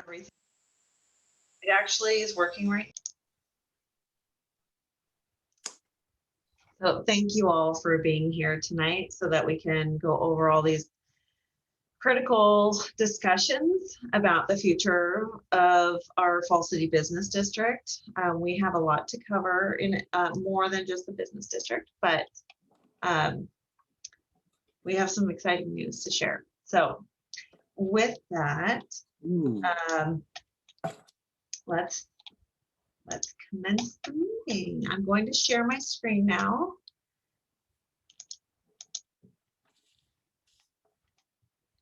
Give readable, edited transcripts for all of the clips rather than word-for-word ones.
everything. It actually is working right. So thank you all for being here tonight so that we can go over all these critical discussions about the future of our Fall City Business District. We have a lot to cover in more than just the business district, but we have some exciting news to share. So with that, let's commence the meeting. I'm going to share my screen now.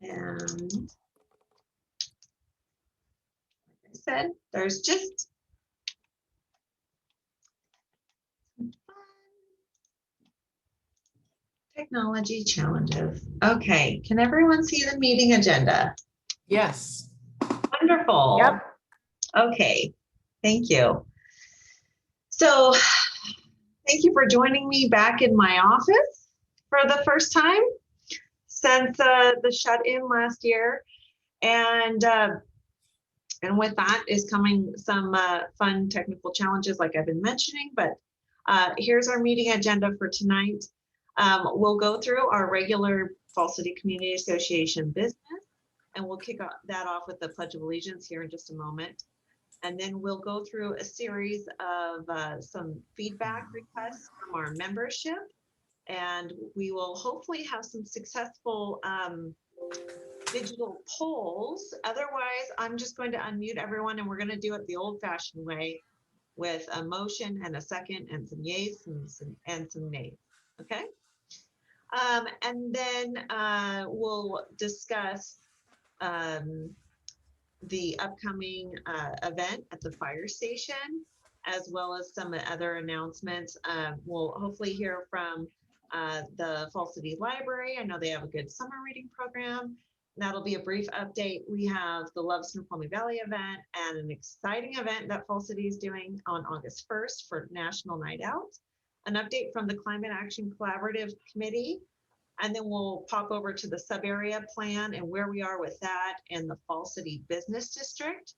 And like I said, there's just some fun technology challenges. Okay, can everyone see the meeting agenda? Yes. Wonderful. Yep. Okay, thank you. So thank you for joining me back in my office for the first time since the shut-in last year. And with that is coming some fun technical challenges like I've been mentioning, but here's our meeting agenda for tonight. We'll go through our regular Fall City Community Association business, and we'll kick that off with the Pledge of Allegiance here in just a moment. And then we'll go through a series of some feedback requests from our membership, and we will hopefully have some successful digital polls. Otherwise, I'm just going to unmute everyone and we're going to do it the old-fashioned way with a motion and a second and some yays and some nays. Okay. And then we'll discuss the upcoming event at the fire station, as well as some other announcements. We'll hopefully hear from the Fall City Library. I know they have a good summer reading program. That'll be a brief update. We have the Love Snoqualmie Valley event and an exciting event that Fall City is doing on August 1st for National Night Out. An update from the Climate Action Collaborative Committee. And then we'll pop over to the Subarea plan and where we are with that and the Fall City Business District.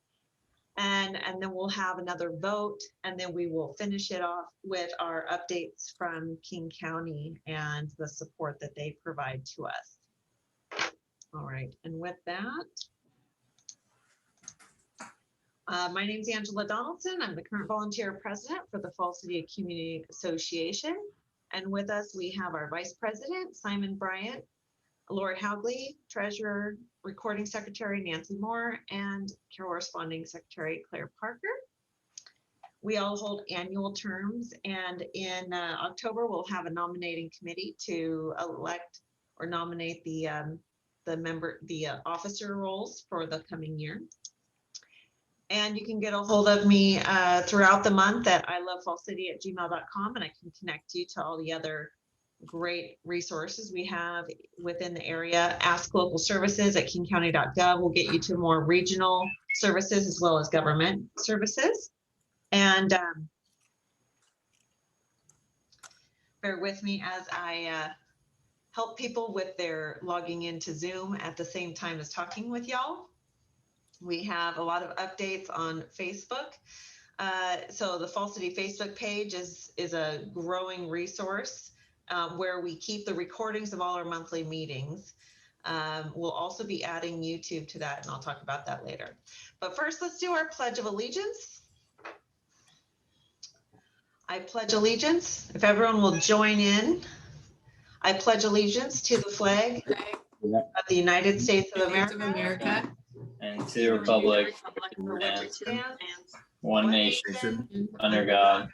And then we'll have another vote, and then we will finish it off with our updates from King County and the support that they provide to us. All right, and with that, my name is Angela Donaldson. I'm the current volunteer president for the Fall City Community Association. And with us, we have our vice president, Simon Bryant, Lori Haugley, treasurer, recording secretary, Nancy Moore, and corresponding secretary, Claire Parker. We all hold annual terms, and in October, we'll have a nominating committee to elect or nominate the officer roles for the coming year. And you can get a hold of me throughout the month at ilovefallcity@gmail.com, and I can connect you to all the other great resources we have within the area. Ask Local Services at kingcounty.gov will get you to more regional services as well as government services. And bear with me as I help people with their logging into Zoom at the same time as talking with y'all. We have a lot of updates on Facebook. So the Fall City Facebook page is a growing resource where we keep the recordings of all our monthly meetings. We'll also be adding YouTube to that, and I'll talk about that later. But first, let's do our Pledge of Allegiance. I pledge allegiance. If everyone will join in. I pledge allegiance to the flag of the United States of America. And to the republic for which it stands, one nation, under God,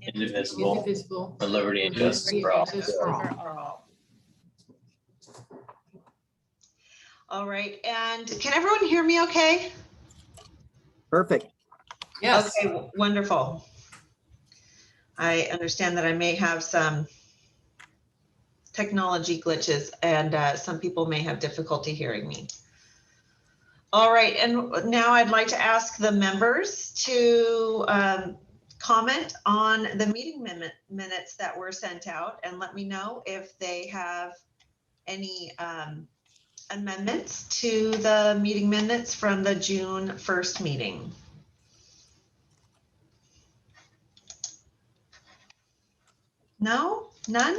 indivisible, with liberty and justice for all. All right, and can everyone hear me okay? Perfect. Yes. Okay, wonderful. I understand that I may have some technology glitches and some people may have difficulty hearing me. All right, and now I'd like to ask the members to comment on the meeting minutes that were sent out and let me know if they have any amendments to the meeting minutes from the June 1st meeting? No? None?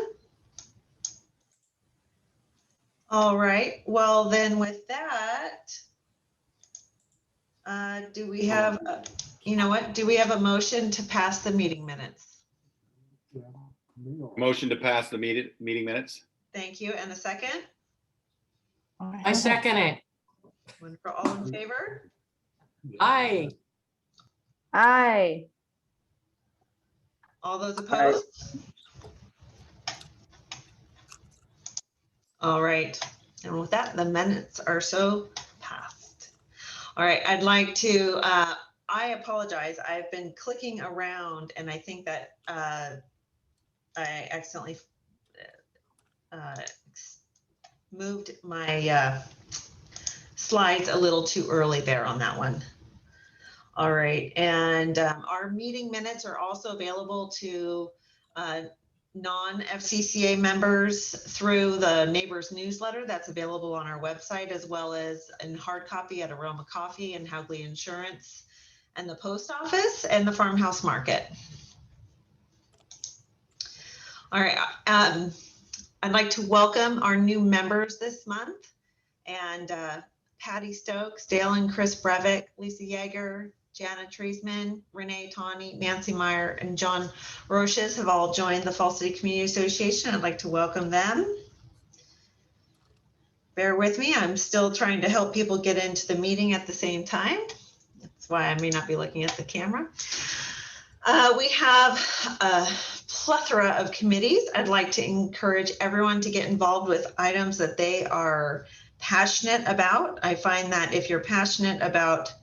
All right. Well, then with that, do we have, you know what? Do we have a motion to pass the meeting minutes? Motion to pass the meeting minutes? Thank you. And a second? I second it. One for all in favor? Aye. Aye. All those opposed? All right. And with that, the minutes are so passed. All right. I'd like to, I apologize. I've been clicking around and I think that I accidentally moved my slides a little too early there on that one. All right, and our meeting minutes are also available to non-FCCA members through the Neighbors newsletter that's available on our website, as well as in hard copy at Aroma Coffee and Howgley Insurance and the post office and the farmhouse market. All right, I'd like to welcome our new members this month, and Patty Stokes, Dale and Chris Brevick, Lisa Yeager, Jana Treisman, Renee Tawney, Nancy Meyer, and John Roches have all joined the Fall City Community Association. I'd like to welcome them. Bear with me, I'm still trying to help people get into the meeting at the same time. That's why I may not be looking at the camera. We have a plethora of committees. I'd like to encourage everyone to get involved with items that they are passionate about. I find that if you're passionate about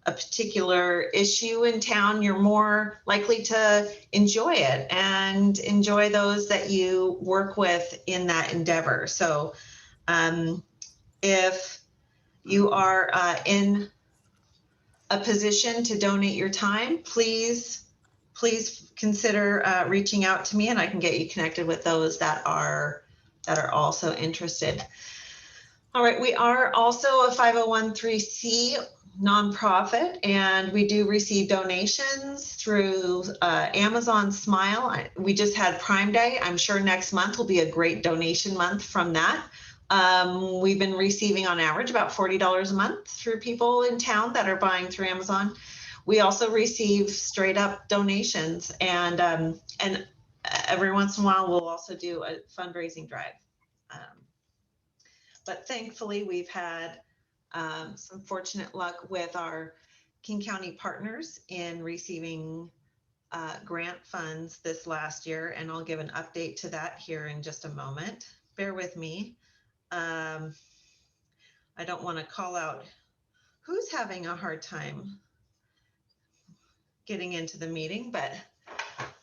a particular issue in town, you're more likely to enjoy it and enjoy those that you work with in that endeavor. So if you are in a position to donate your time, please consider reaching out to me, and I can get you connected with those that are also interested. All right, we are also a 501(c) nonprofit, and we do receive donations through Amazon Smile. We just had Prime Day. I'm sure next month will be a great donation month from that. We've been receiving on average about $40 a month through people in town that are buying through Amazon. We also receive straight up donations, and every once in a while we'll also do a fundraising drive. But thankfully we've had some fortunate luck with our King County partners in receiving grant funds this last year, and I'll give an update to that here in just a moment. Bear with me. I don't want to call out who's having a hard time getting into the meeting, but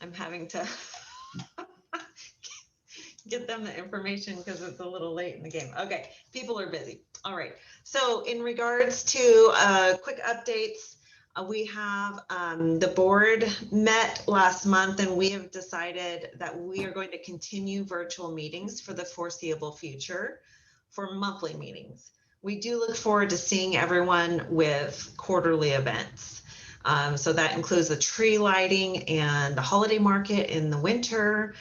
I'm having to get them the information because it's a little late in the game. Okay, people are busy. All right, so in regards to quick updates, we have the board met last month, and we have decided that we are going to continue virtual meetings for the foreseeable future for monthly meetings. We do look forward to seeing everyone with quarterly events. So that includes the tree lighting and the holiday market in the winter.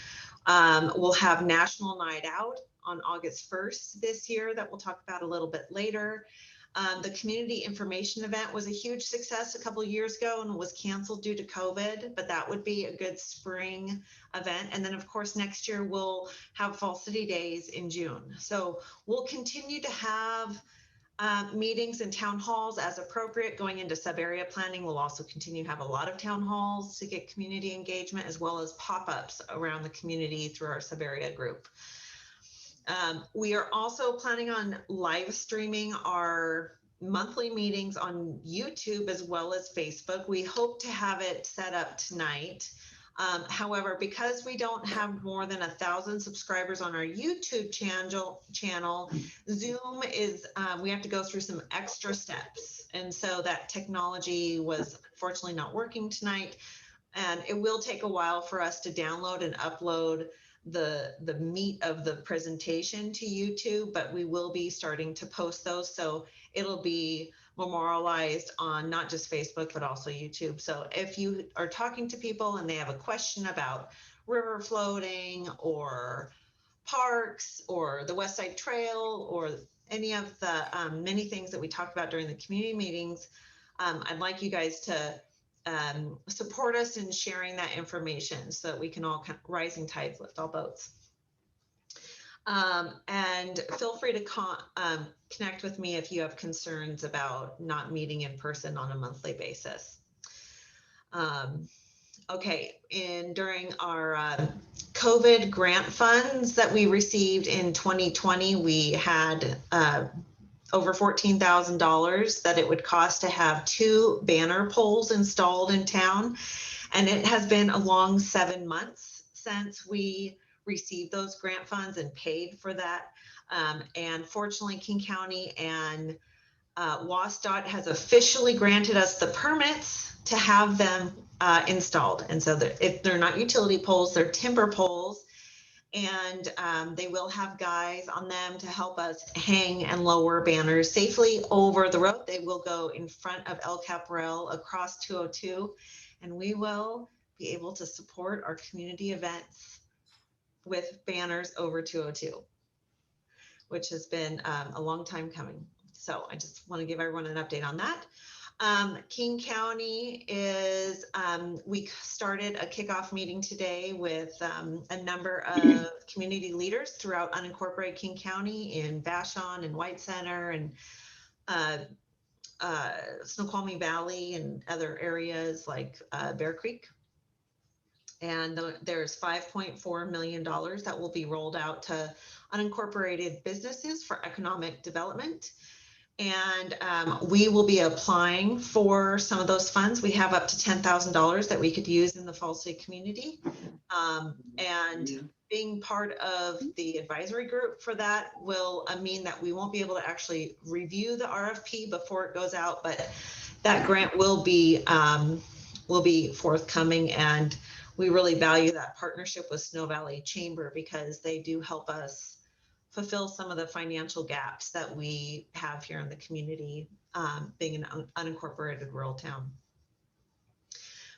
We'll have National Night Out on August 1st this year that we'll talk about a little bit later. The community information event was a huge success a couple of years ago and was canceled due to COVID, but that would be a good spring event. And then of course, next year we'll have Fall City Days in June. So we'll continue to have meetings and town halls as appropriate. Going into sub-area planning, we'll also continue to have a lot of town halls to get community engagement, as well as pop-ups around the community through our sub-area group. We are also planning on live streaming our monthly meetings on YouTube as well as Facebook. We hope to have it set up tonight. However, because we don't have more than 1,000 subscribers on our YouTube channel, Zoom is, we have to go through some extra steps. And so that technology was unfortunately not working tonight. And it will take a while for us to download and upload the meat of the presentation to YouTube, but we will be starting to post those. So it'll be memorialized on not just Facebook, but also YouTube. So if you are talking to people and they have a question about river floating or parks or the West Side Trail or any of the many things that we talked about during the community meetings, I'd like you guys to support us in sharing that information so that we can all rising tides lift all boats. And feel free to connect with me if you have concerns about not meeting in person on a monthly basis. Okay, during our COVID grant funds that we received in 2020, we had over $14,000 that it would cost to have 2 banner poles installed in town. And it has been a long 7 months since we received those grant funds and paid for that. And fortunately, King County and WSDOT has officially granted us the permits to have them installed. And so if they're not utility poles, they're timber poles. And they will have guys on them to help us hang and lower banners safely over the road. They will go in front of El Caporal across 202, and we will be able to support our community events with banners over 202, which has been a long time coming. So I just want to give everyone an update on that. King County is, we started a kickoff meeting today with a number of community leaders throughout unincorporated King County in Vashon and White Center and Snoqualmie Valley and other areas like Bear Creek. And there's $5.4 million that will be rolled out to unincorporated businesses for economic development. And we will be applying for some of those funds. We have up to $10,000 that we could use in the Falls City community. And being part of the advisory group for that will mean that we won't be able to actually review the RFP before it goes out, but that grant will be forthcoming. And we really value that partnership with Snow Valley Chamber because they do help us fulfill some of the financial gaps that we have here in the community, being an unincorporated rural town.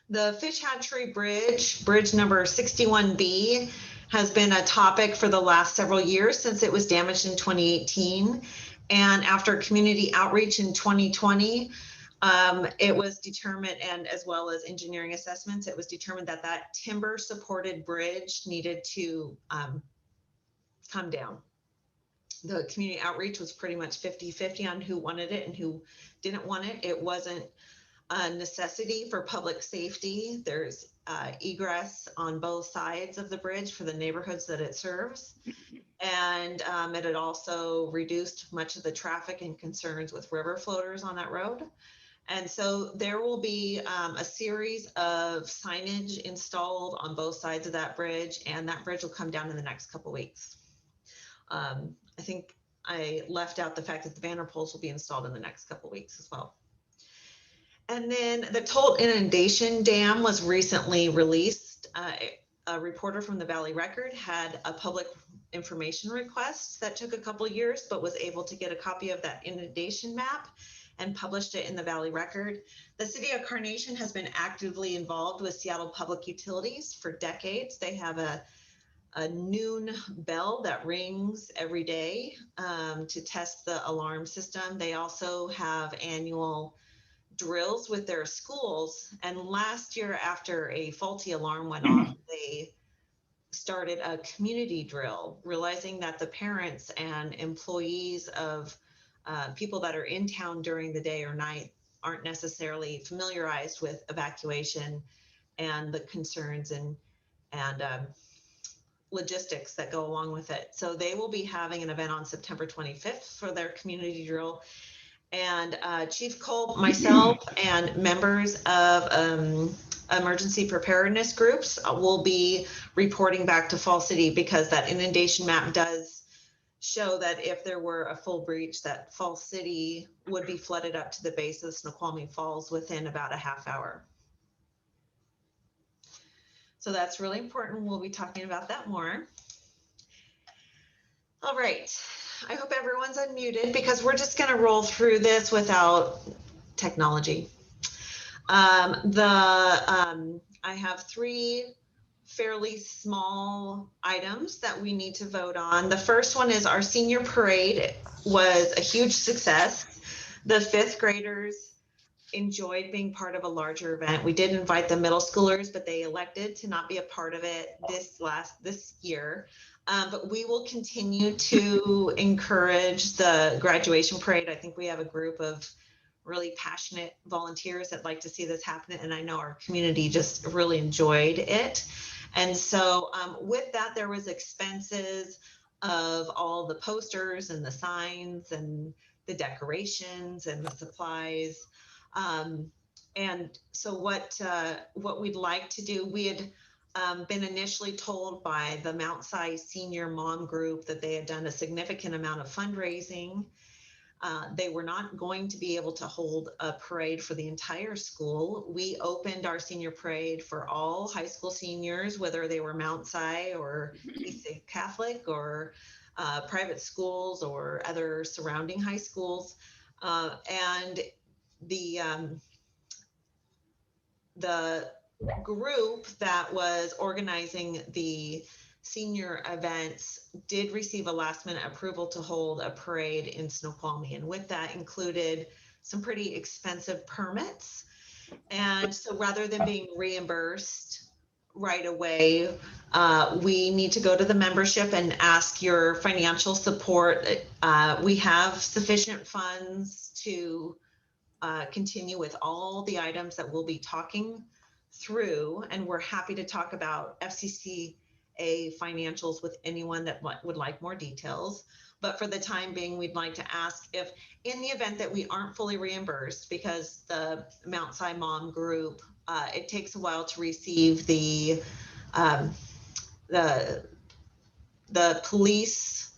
The Fish Hatchery Bridge, bridge number 61B, has been a topic for the last several years since it was damaged in 2018. And after community outreach in 2020, it was determined, and as well as engineering assessments, it was determined that that timber supported bridge needed to come down. The community outreach was pretty much 50-50 on who wanted it and who didn't want it. It wasn't a necessity for public safety. There's egress on both sides of the bridge for the neighborhoods that it serves. And it had also reduced much of the traffic and concerns with river floaters on that road. And so there will be a series of signage installed on both sides of that bridge, and that bridge will come down in the next couple weeks. I think I left out the fact that the banner poles will be installed in the next couple of weeks as well. And then the Tolt Inundation Dam was recently released. A reporter from the Valley Record had a public information request that took a couple of years, but was able to get a copy of that inundation map and published it in the Valley Record. The city of Carnation has been actively involved with Seattle Public Utilities for decades. They have a noon bell that rings every day to test the alarm system. They also have annual drills with their schools. And last year, after a faulty alarm went off, they started a community drill, realizing that the parents and employees of people that are in town during the day or night aren't necessarily familiarized with evacuation and the concerns and logistics that go along with it. So they will be having an event on September 25th for their community drill. And Chief Culp, myself, and members of emergency preparedness groups will be reporting back to Falls City, because that inundation map does show that if there were a full breach, that Falls City would be flooded up to the base of Snoqualmie Falls within about a half hour. So that's really important. We'll be talking about that more. All right. I hope everyone's unmuted because we're just going to roll through this without technology. I have 3 fairly small items that we need to vote on. The first one is our senior parade was a huge success. The 5th graders enjoyed being part of a larger event. We did invite the middle schoolers, but they elected to not be a part of it this year. But we will continue to encourage the graduation parade. I think we have a group of really passionate volunteers that like to see this happen, and I know our community just really enjoyed it. And so with that, there was expenses of all the posters and the signs and the decorations and the supplies. And so what we'd like to do, we had been initially told by the Mount Si Senior Mom Group that they had done a significant amount of fundraising. They were not going to be able to hold a parade for the entire school. We opened our senior parade for all high school seniors, whether they were Mount Si or East Catholic or private schools or other surrounding high schools. And the group that was organizing the senior events did receive a last minute approval to hold a parade in Snoqualmie. And with that included some pretty expensive permits. And so rather than being reimbursed right away, we need to go to the membership and ask your financial support. We have sufficient funds to continue with all the items that we'll be talking through, and we're happy to talk about FCCA financials with anyone that would like more details. But for the time being, we'd like to ask if, in the event that we aren't fully reimbursed, because the Mount Si Mom Group, it takes a while to receive the police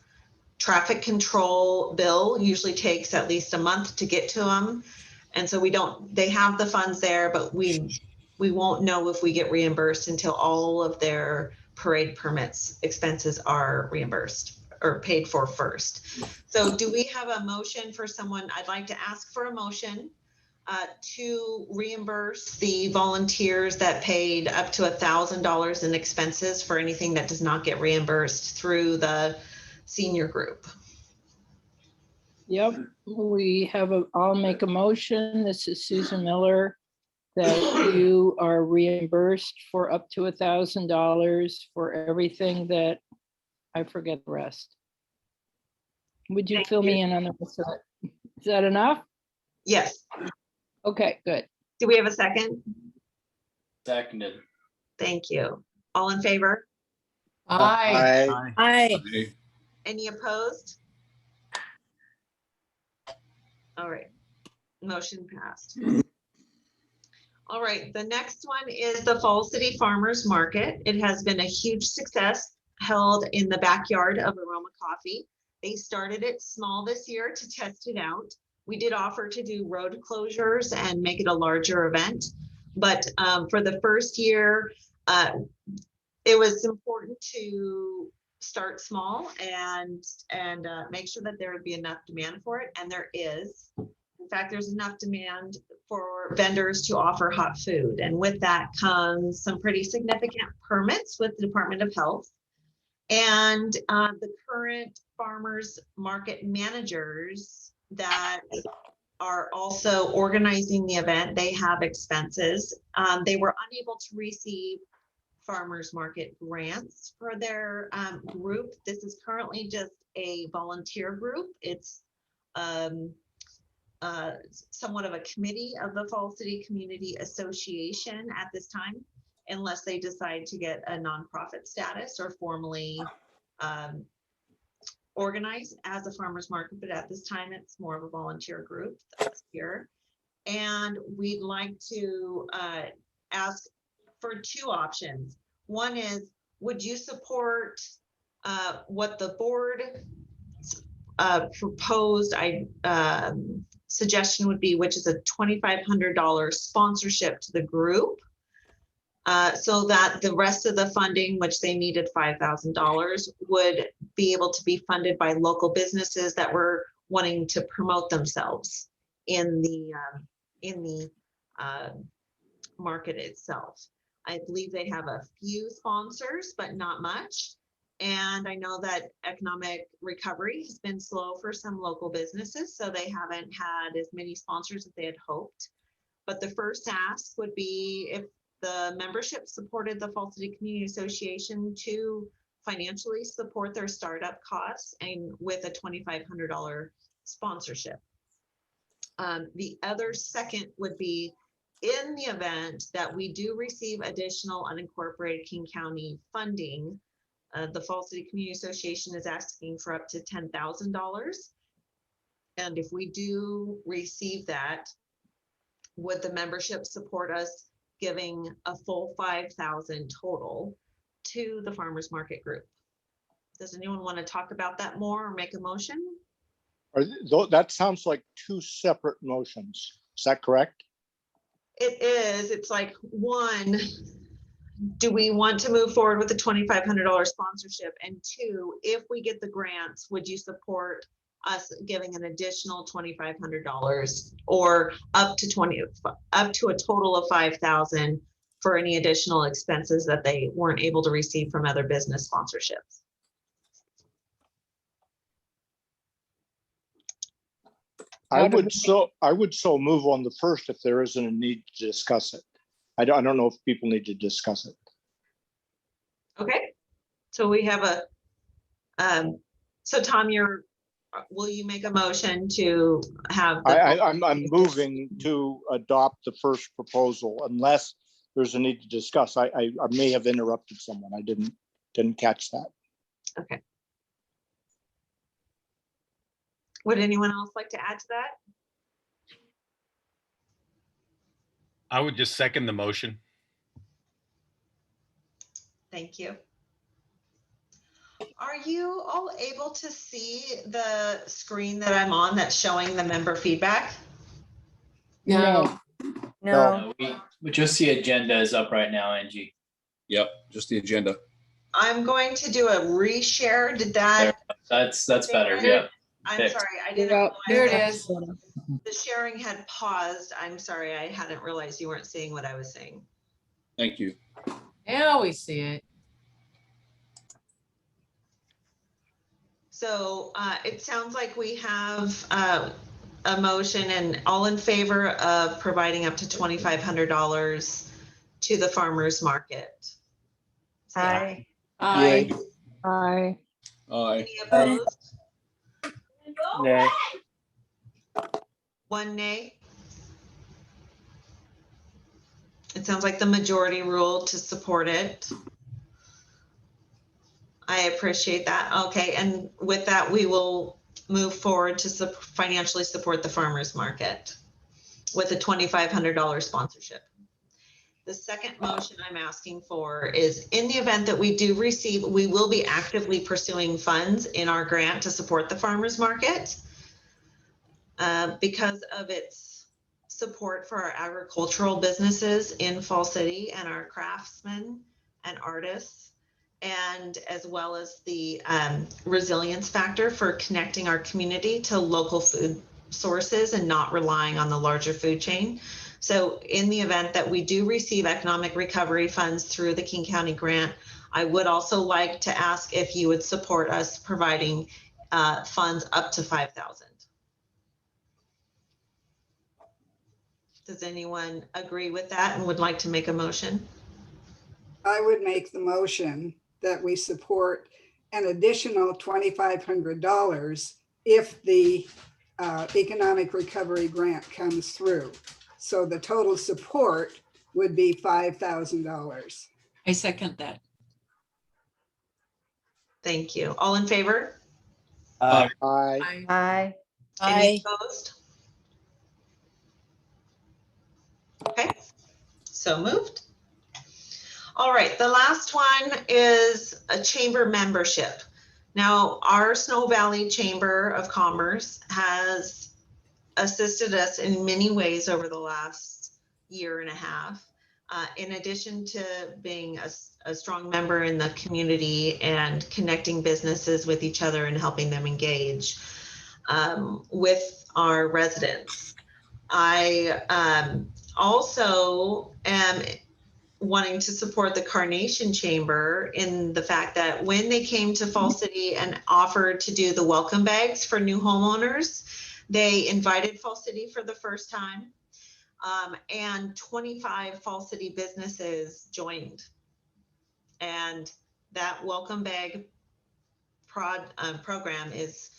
traffic control bill, usually takes at least a month to get to them. And so they have the funds there, but we won't know if we get reimbursed until all of their parade permits expenses are reimbursed or paid for first. So do we have a motion for someone? I'd like to ask for a motion to reimburse the volunteers that paid up to $1,000 in expenses for anything that does not get reimbursed through the senior group. Yep, I'll make a motion. This is Susan Miller, that you are reimbursed for up to $1,000 for everything that, I forget the rest. Would you fill me in on the rest of it? Is that enough? Yes. Okay, good. Do we have a second? Seconded. Thank you. All in favor? Aye. Aye. Any opposed? All right, motion passed. All right, the next one is the Fall City Farmers Market. It has been a huge success, held in the backyard of Aroma Coffee. They started it small this year to test it out. We did offer to do road closures and make it a larger event, but for the first year, it was important to start small and make sure that there would be enough demand for it, and there is. In fact, there's enough demand for vendors to offer hot food, and with that comes some pretty significant permits with the Department of Health. And the current farmers market managers that are also organizing the event, they have expenses. They were unable to receive farmers market grants for their group. This is currently just a volunteer group. It's somewhat of a committee of the Fall City Community Association at this time, unless they decide to get a nonprofit status or formally organized as a farmers market. But at this time, it's more of a volunteer group that's here. And we'd like to ask for 2 options. One is, would you support what the board proposed suggestion would be, which is a $2,500 sponsorship to the group so that the rest of the funding, which they needed $5,000, would be able to be funded by local businesses that were wanting to promote themselves in the market itself. I believe they have a few sponsors, but not much. And I know that economic recovery has been slow for some local businesses, so they haven't had as many sponsors as they had hoped. But the first ask would be if the membership supported the Fall City Community Association to financially support their startup costs and with a $2,500 sponsorship. The other second would be in the event that we do receive additional unincorporated King County funding, the Fall City Community Association is asking for up to $10,000. And if we do receive that, would the membership support us giving a full $5,000 total to the farmers market group? Does anyone want to talk about that more or make a motion? That sounds like two separate motions. Is that correct? It is. It's like, one, do we want to move forward with the $2,500 sponsorship? And two, if we get the grants, would you support us giving an additional $2,500 or up to a total of $5,000 for any additional expenses that they weren't able to receive from other business sponsorships? I would so move on the first if there isn't a need to discuss it. I don't know if people need to discuss it. Okay, so we have a, so Tom, will you make a motion to have? I'm moving to adopt the first proposal unless there's a need to discuss. I may have interrupted someone. I didn't catch that. Okay. Would anyone else like to add to that? I would just second the motion. Thank you. Are you all able to see the screen that I'm on that's showing the member feedback? No. No. We just see agenda is up right now, Angie. Yep, just the agenda. I'm going to do a reshare. Did that? That's better. Yeah. I'm Fixed. sorry, I didn't Yep. realize Here it that is. the sharing had paused. I'm sorry, I hadn't realized you weren't seeing what I was saying. Thank you. Now we see it. So it sounds like we have a motion, and all in favor of providing up to $2,500 to the farmers market. Say Aye. Aye. Aye. Aye. Any opposed? Nay. One nay. It sounds like the majority ruled to support it. I appreciate that. Okay, and with that, we will move forward to financially support the farmers market with a $2,500 sponsorship. The second motion I'm asking for is in the event that we do receive, we will be actively pursuing funds in our grant to support the farmers market because of its support for our agricultural businesses in Fall City and our craftsmen and artists, and as well as the resilience factor for connecting our community to local food sources and not relying on the larger food chain. So in the event that we do receive economic recovery funds through the King County grant, I would also like to ask if you would support us providing funds up to $5,000. Does anyone agree with that and would like to make a motion? I would make the motion that we support an additional $2,500 if the economic recovery grant comes through. So the total support would be $5,000. I second that. Thank you. All in favor? Aye. Aye. Any opposed? Okay, so moved. All right, the last one is a chamber membership. Now, our Snow Valley Chamber of Commerce has assisted us in many ways over the last year and a half. In addition to being a strong member in the community and connecting businesses with each other and helping them engage with our residents. I also am wanting to support the Carnation Chamber in the fact that when they came to Fall City and offered to do the welcome bags for new homeowners, they invited Fall City for the first time. And 25 Fall City businesses joined. And that welcome bag program is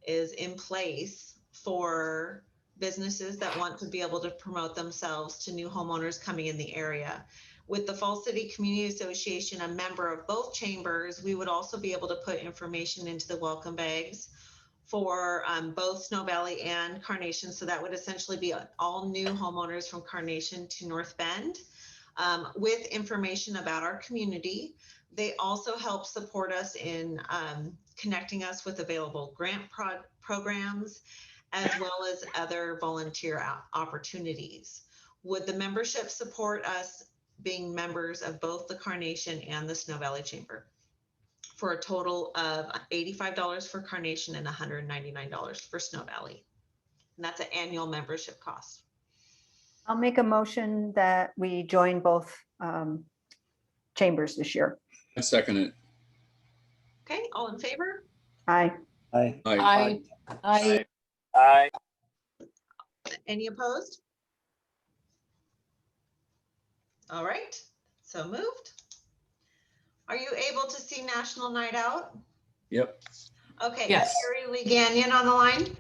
in place for businesses that want to be able to promote themselves to new homeowners coming in the area. With the Fall City Community Association, a member of both chambers, we would also be able to put information into the welcome bags for both Snow Valley and Carnation. So that would essentially be all new homeowners from Carnation to North Bend with information about our community. They also help support us in connecting us with available grant programs, as well as other volunteer opportunities. Would the membership support us being members of both the Carnation and the Snow Valley Chamber? For a total of $85 for Carnation and $199 for Snow Valley. And that's an annual membership cost. I'll make a motion that we join both chambers this year. I second it. Okay, all in favor? Aye. Aye. Aye. I, Any opposed? All right, so moved. Are you able to see National Night Out? Yep. Okay, Yes. Carrie Lee Gagnon on the line.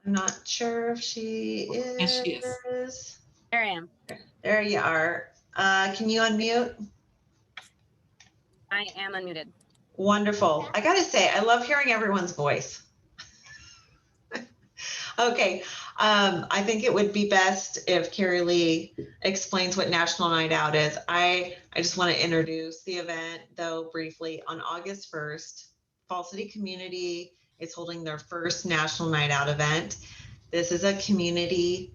I'm not sure if she is. Yes, she is. There I am. There you are. Can you unmute? I am unmuted. Wonderful. I gotta say, I love hearing everyone's voice. Okay, I think it would be best if Carrie Lee explains what National Night Out is. I just want to introduce the event, though, briefly. On August 1st, Fall City Community is holding their first National Night Out event. This is a community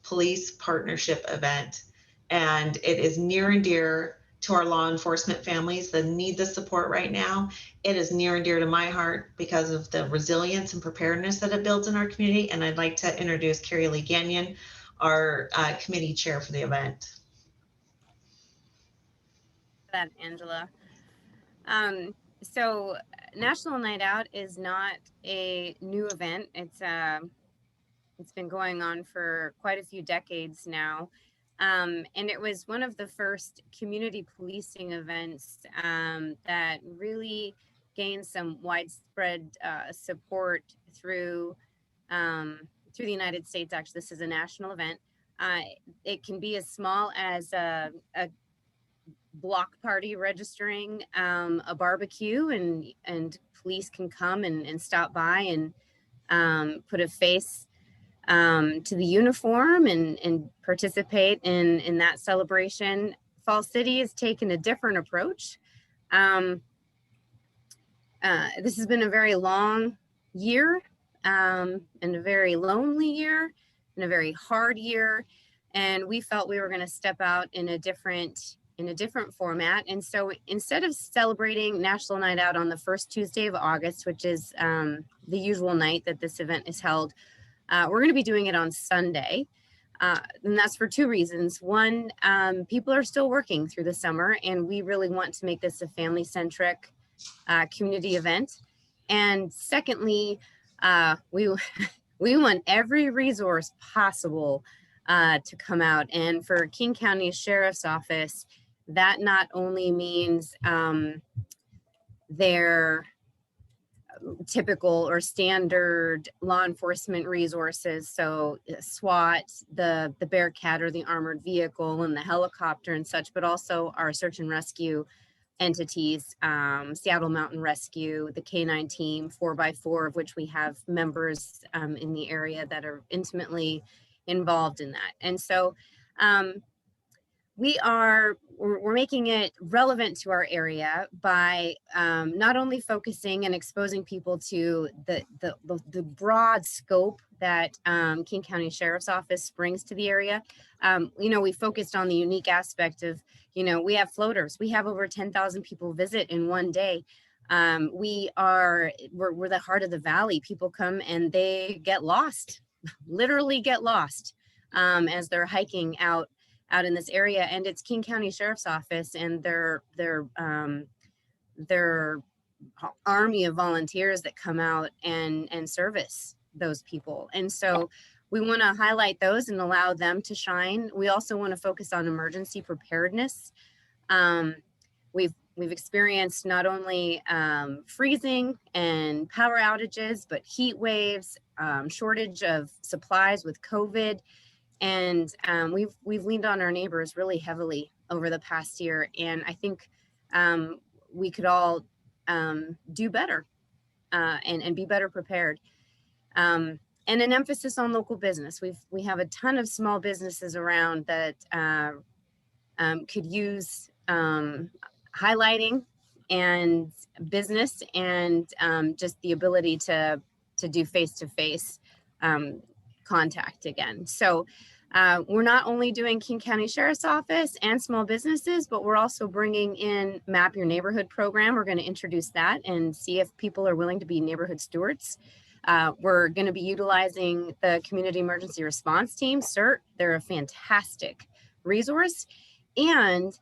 police partnership event, and it is near and dear to our law enforcement families that need the support right now. It is near and dear to my heart because of the resilience and preparedness that it builds in our community. And I'd like to introduce Carrie Lee Gagnon, our committee chair for the event. That, Angela. So National Night Out is not a new event. It's been going on for quite a few decades now. And it was one of the first community policing events that really gained some widespread support through the United States. Actually, this is a national event. It can be as small as a block party registering a barbecue, and police can come and stop by and put a face to the uniform and participate in that celebration. Fall City has taken a different approach. This has been a very long year and a very lonely year and a very hard year. And we felt we were going to step out in a different format. And so instead of celebrating National Night Out on the first Tuesday of August, which is the usual night that this event is held, we're going to be doing it on Sunday. And that's for two reasons. One, people are still working through the summer, and we really want to make this a family-centric community event. And secondly, we want every resource possible to come out. And for King County Sheriff's Office, that not only means their typical or standard law enforcement resources, so SWAT, the Bearcat or the armored vehicle and the helicopter and such, but also our search and rescue entities, Seattle Mountain Rescue, the K9 team, 4x4, of which we have members in the area that are intimately involved in that. And so we're making it relevant to our area by not only focusing and exposing people to the broad scope that King County Sheriff's Office brings to the area. We focused on the unique aspect of, we have floaters. We have over 10,000 people visit in one day. We're the heart of the valley. People come and they get lost, literally get lost as they're hiking out in this area, and it's King County Sheriff's Office and their army of volunteers that come out and service those people. And so we want to highlight those and allow them to shine. We also want to focus on emergency preparedness. We've experienced not only freezing and power outages, but heat waves, shortage of supplies with COVID. And we've leaned on our neighbors really heavily over the past year. And I think we could all do better and be better prepared. And an emphasis on local business. We have a ton of small businesses around that could use highlighting and business and just the ability to do face-to-face contact again. So we're not only doing King County Sheriff's Office and small businesses, but we're also bringing in Map Your Neighborhood program. We're going to introduce that and see if people are willing to be neighborhood stewards. We're going to be utilizing the Community Emergency Response Team, CERT. They're a fantastic resource. And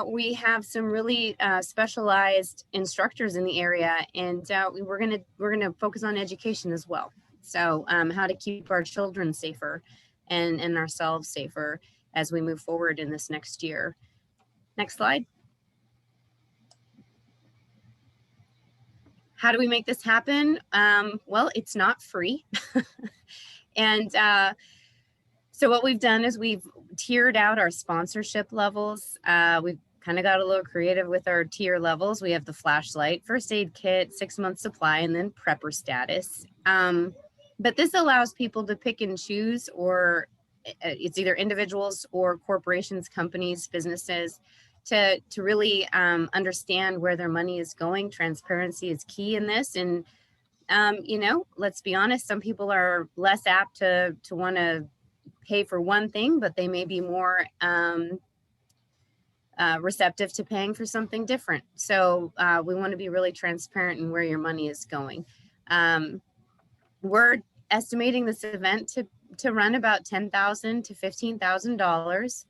we have some really specialized instructors in the area, and we're gonna focus on education as well. So how to keep our children safer and ourselves safer as we move forward in this next year. Next slide. How do we make this happen? Well, it's not free. And so what we've done is we've tiered out our sponsorship levels. We've kind of got a little creative with our tier levels. We have the flashlight, first aid kit, 6-month supply, and then prepper status. But this allows people to pick and choose, or it's either individuals or corporations, companies, businesses, to really understand where their money is going. Transparency is key in this. And, let's be honest, some people are less apt to want to pay for one thing, but they may be more receptive to paying for something different. So we want to be really transparent in where your money is going. We're estimating this event to run about $10,000 to $15,000.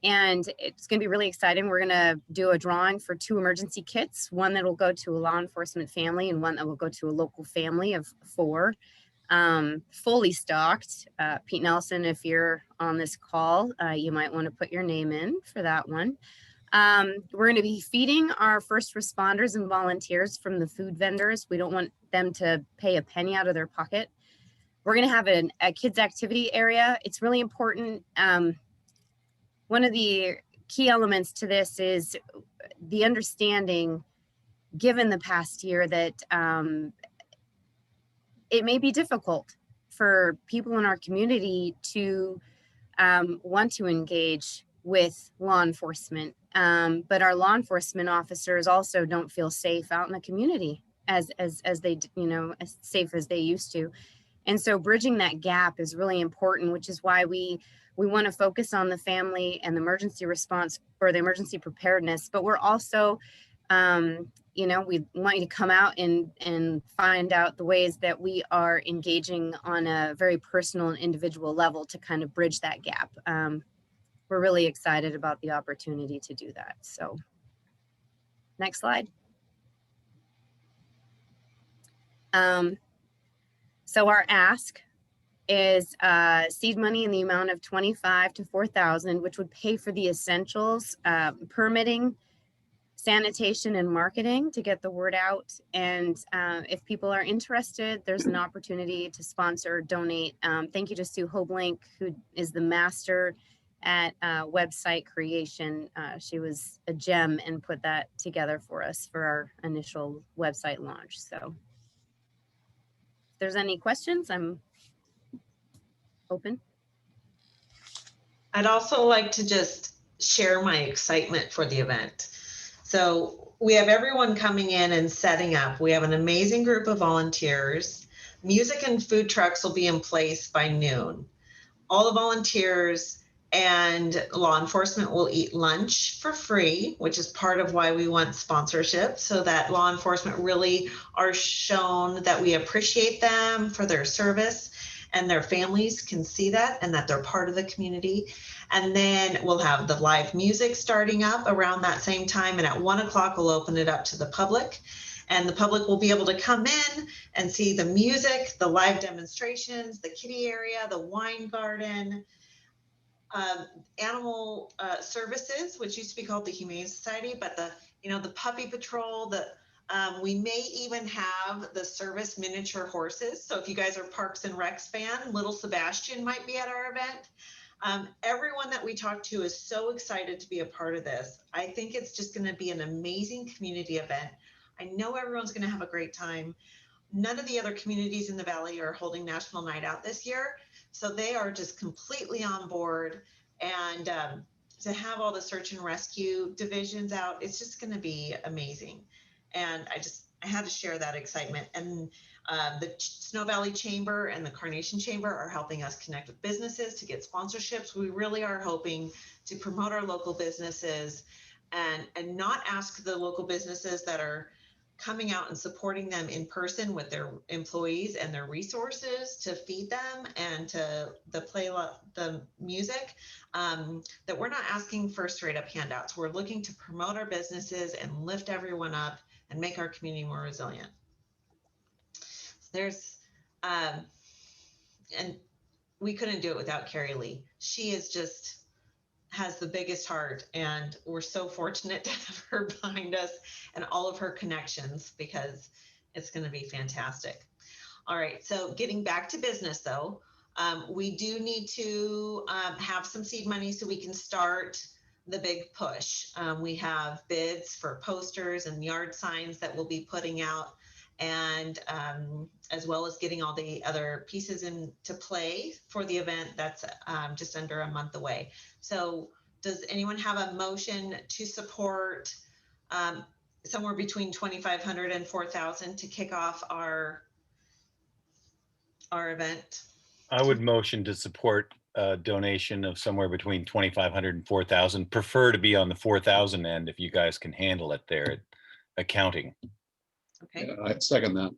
And it's going to be really exciting. We're going to do a drawing for 2 emergency kits, one that will go to a law enforcement family and one that will go to a local family of 4. Fully stocked. Pete Nelson, if you're on this call, you might want to put your name in for that one. We're going to be feeding our first responders and volunteers from the food vendors. We don't want them to pay a penny out of their pocket. We're going to have a kids activity area. It's really important. One of the key elements to this is the understanding, given the past year, that it may be difficult for people in our community to want to engage with law enforcement. But our law enforcement officers also don't feel safe out in the community as they, as safe as they used to. And so bridging that gap is really important, which is why we want to focus on the family and the emergency response or the emergency preparedness. But we're also, we want you to come out and find out the ways that we are engaging on a very personal and individual level to kind of bridge that gap. We're really excited about the opportunity to do that. So next slide. So our ask is seed money in the amount of $25,000 to $4,000, which would pay for the essentials, permitting, sanitation, and marketing to get the word out. And if people are interested, there's an opportunity to sponsor, donate. Thank you to Sue Hoblink, who is the master at website creation. She was a gem and put that together for us for our initial website launch. So if there's any questions, I'm open. I'd also like to just share my excitement for the event. So we have everyone coming in and setting up. We have an amazing group of volunteers. Music and food trucks will be in place by noon. All the volunteers and law enforcement will eat lunch for free, which is part of why we want sponsorship, so that law enforcement really are shown that we appreciate them for their service, and their families can see that and that they're part of the community. And then we'll have the live music starting up around that same time, and at 1 o'clock we'll open it up to the public, and the public will be able to come in and see the music, the live demonstrations, the kiddie area, the wine garden, animal services, which used to be called the Humane Society, but the puppy patrol, we may even have the service miniature horses. So if you guys are Parks and Recs fan, little Sebastian might be at our event. Everyone that we talk to is so excited to be a part of this. I think it's just going to be an amazing community event. I know everyone's going to have a great time. None of the other communities in the Valley are holding National Night Out this year, so they are just completely on board. And to have all the search and rescue divisions out, it's just going to be amazing. And I had to share that excitement. And the Snow Valley Chamber and the Carnation Chamber are helping us connect with businesses to get sponsorships. We really are hoping to promote our local businesses and not ask the local businesses that are coming out and supporting them in person with their employees and their resources to feed them and to the music, that we're not asking for straight up handouts. We're looking to promote our businesses and lift everyone up and make our community more resilient. There's, and we couldn't do it without Carrie Lee. She is just, has the biggest heart, and we're so fortunate to have her behind us and all of her connections, because it's going to be fantastic. All right, so getting back to business though, we do need to have some seed money so we can start the big push. We have bids for posters and yard signs that we'll be putting out, and as well as getting all the other pieces into play for the event that's just under a month away. So does anyone have a motion to support somewhere between 2,500 and 4,000 to kick off our event? I would motion to support a donation of somewhere between 2,500 and 4,000. Prefer to be on the 4,000 end if you guys can handle it there at accounting. Okay. Yeah, I'd second that.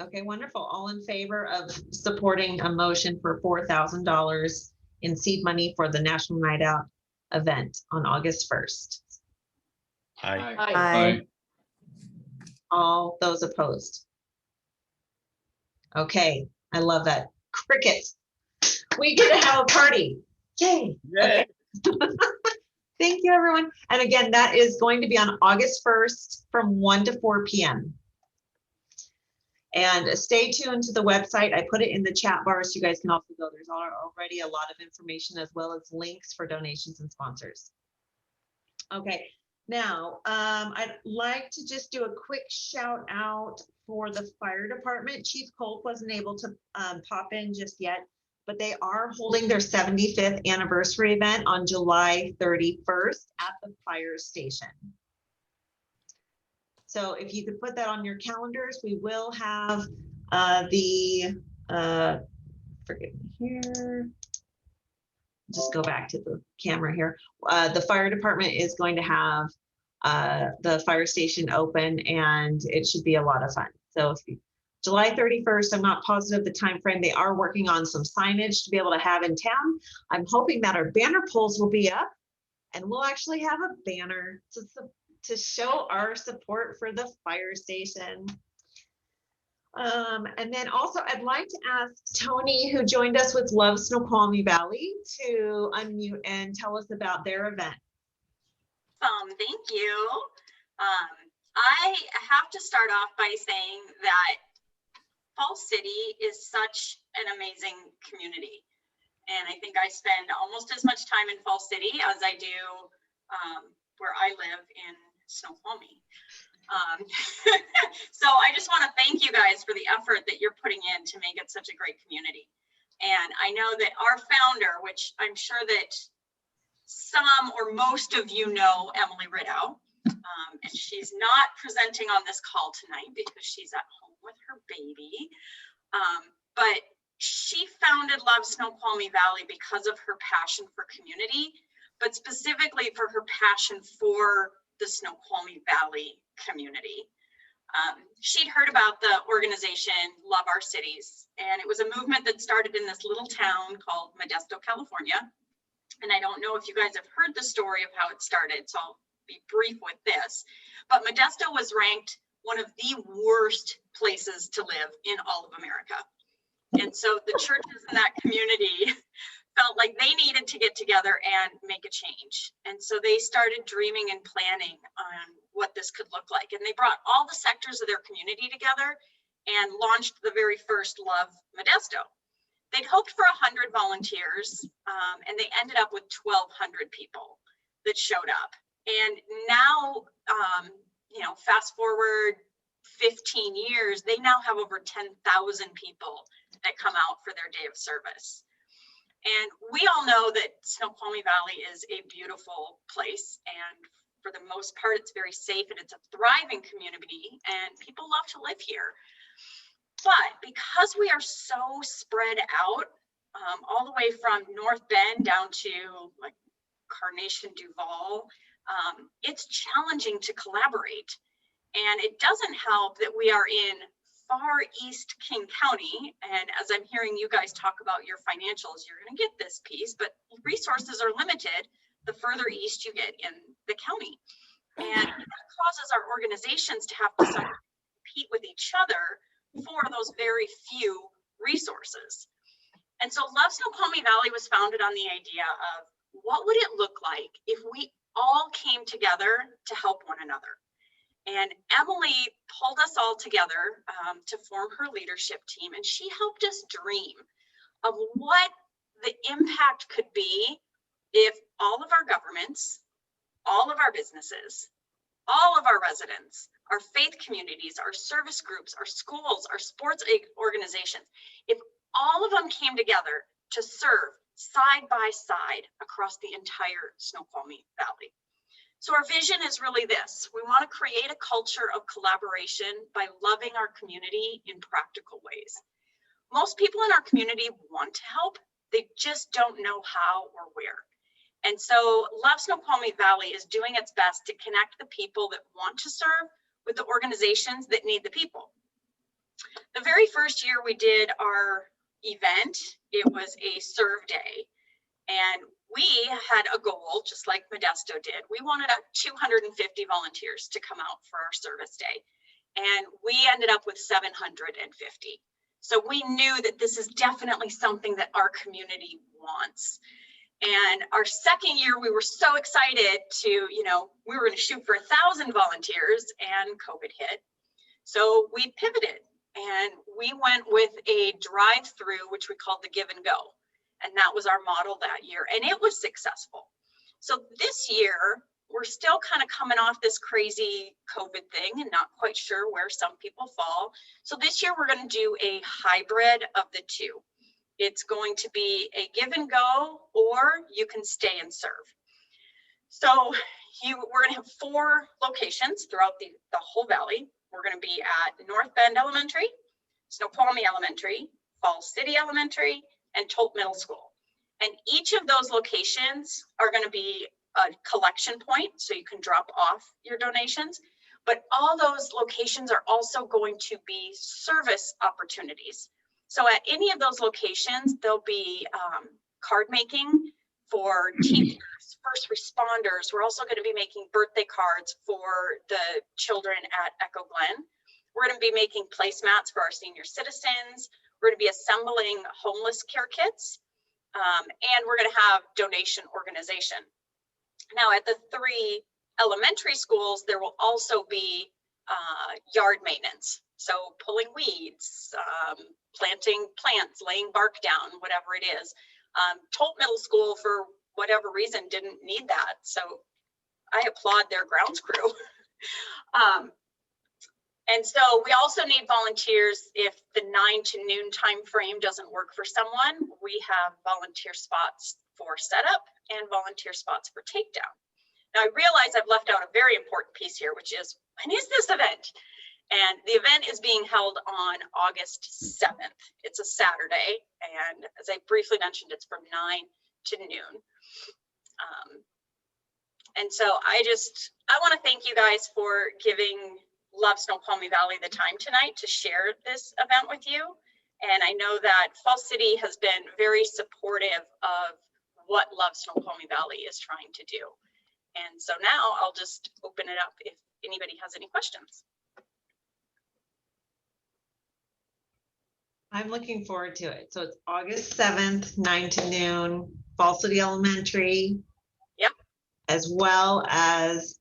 Okay, wonderful. All in favor of supporting a motion for $4,000 in seed money for the National Night Out event on August 1st? Aye. Aye. All those opposed? Okay, I love that. Crickets. We get to have a party. Yay. Yay. Okay. Thank you, everyone. And again, that is going to be on August 1st from 1 to 4 p.m. And stay tuned to the website. I put it in the chat bar so you guys can also go. There's already a lot of information as well as links for donations and sponsors. Okay, now I'd like to just do a quick shout out for the fire department. Chief Culp wasn't able to pop in just yet, but they are holding their 75th anniversary event on July 31st at the fire station. So if you could put that on your calendars, we will have forgive me here, just go back to the camera here. The fire department is going to have the fire station open, and it should be a lot of fun. So July 31st, I'm not positive the time frame. They are working on some signage to be able to have in town. I'm hoping that our banner poles will be up, and we'll actually have a banner to show our support for the fire station. And then also I'd like to ask Tony, who joined us with Love Snoqualmie Valley, to unmute and tell us about their event. Thank you. I have to start off by saying that Falls City is such an amazing community. And I think I spend almost as much time in Falls City as I do where I live in Snoqualmie. So I just want to thank you guys for the effort that you're putting in to make it such a great community. And I know that our founder, which I'm sure that some or most of you know, Emily Rideau, and she's not presenting on this call tonight because she's at home with her baby. But she founded Love Snoqualmie Valley because of her passion for community, but specifically for her passion for the Snoqualmie Valley community. She'd heard about the organization Love Our Cities, and it was a movement that started in this little town called Modesto, California. And I don't know if you guys have heard the story of how it started, so I'll be brief with this. But Modesto was ranked one of the worst places to live in all of America. And so the churches in that community felt like they needed to get together and make a change. And so they started dreaming and planning on what this could look like. And they brought all the sectors of their community together and launched the very first Love Modesto. They'd hoped for 100 volunteers, and they ended up with 1,200 people that showed up. And now, you know, fast forward 15 years, they now have over 10,000 people that come out for their day of service. And we all know that Snoqualmie Valley is a beautiful place, and for the most part, it's very safe and it's a thriving community, and people love to live here. But because we are so spread out, all the way from North Bend down to like Carnation, Duval, it's challenging to collaborate. And it doesn't help that we are in far east King County. And as I'm hearing you guys talk about your financials, you're going to get this piece, but resources are limited the further east you get in the county. And that causes our organizations to have to compete with each other for those very few resources. And so Love Snoqualmie Valley was founded on the idea of what would it look like if we all came together to help one another. And Emily pulled us all together to form her leadership team, and she helped us dream of what the impact could be if all of our governments, all of our businesses, all of our residents, our faith communities, our service groups, our schools, our sports organizations, if all of them came together to serve side by side across the entire Snoqualmie Valley. So our vision is really this. We want to create a culture of collaboration by loving our community in practical ways. Most people in our community want to help. They just don't know how or where. And so Love Snoqualmie Valley is doing its best to connect the people that want to serve with the organizations that need the people. The very first year we did our event, it was a serve day. And we had a goal, just like Modesto did. We wanted 250 volunteers to come out for our service day. And we ended up with 750. So we knew that this is definitely something that our community wants. And our second year, we were so excited to, you know, we were going to shoot for 1,000 volunteers, and COVID hit. So we pivoted and we went with a drive-through, which we called the Give and Go. And that was our model that year, and it was successful. So this year, we're still kind of coming off this crazy COVID thing and not quite sure where some people fall. So this year, we're going to do a hybrid of the two. It's going to be a give and go, or you can stay and serve. So we're going to have 4 locations throughout the whole valley. We're going to be at North Bend Elementary, Snoqualmie Elementary, Falls City Elementary, and Tolt Middle School. And each of those locations are going to be a collection point, so you can drop off your donations. But all those locations are also going to be service opportunities. So at any of those locations, there'll be card making for teachers, first responders. We're also going to be making birthday cards for the children at Echo Glen. We're going to be making placemats for our senior citizens. We're going to be assembling homeless care kits, and we're going to have donation organization. Now at the 3 elementary schools, there will also be yard maintenance. So pulling weeds, planting plants, laying bark down, whatever it is. Tolt Middle School, for whatever reason, didn't need that. So I applaud their grounds crew. And so we also need volunteers if the 9 to noon time frame doesn't work for someone. We have volunteer spots for setup and volunteer spots for takedown. Now I realize I've left out a very important piece here, which is, when is this event? And the event is being held on August 7th. It's a Saturday. And as I briefly mentioned, it's from 9 to noon. And so I want to thank you guys for giving Love Snoqualmie Valley the time tonight to share this event with you. And I know that Falls City has been very supportive of what Love Snoqualmie Valley is trying to do. And so now I'll just open it up if anybody has any questions. I'm looking forward to it. So it's August 7th, 9 to noon, Falls City Elementary. Yep. As well as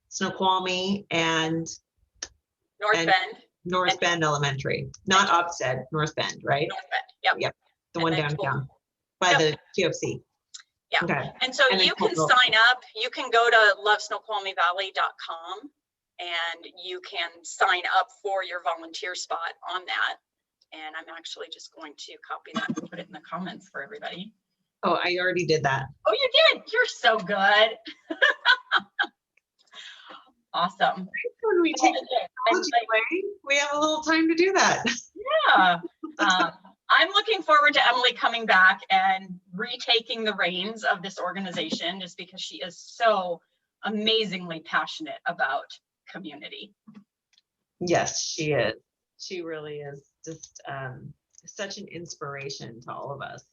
Snoqualmie and North Bend. North Bend Elementary, not Upstead, North Bend, right? North Bend, yep. Yep, the And one then downtown by the QFC. Yeah. Okay. And so And then you can Coldwell. sign up. You can go to lovesnoqualmievalley.com and you can sign up for your volunteer spot on that. And I'm actually just going to copy that and put it in the comments for everybody. Oh, I already did that. Oh, you did? You're so good. Awesome. When we take technology away, we have a little time to do that. Yeah. I'm looking forward to Emily coming back and retaking the reins of this organization, just because she is so amazingly passionate about community. Yes, she is. She really is just such an inspiration to all of us.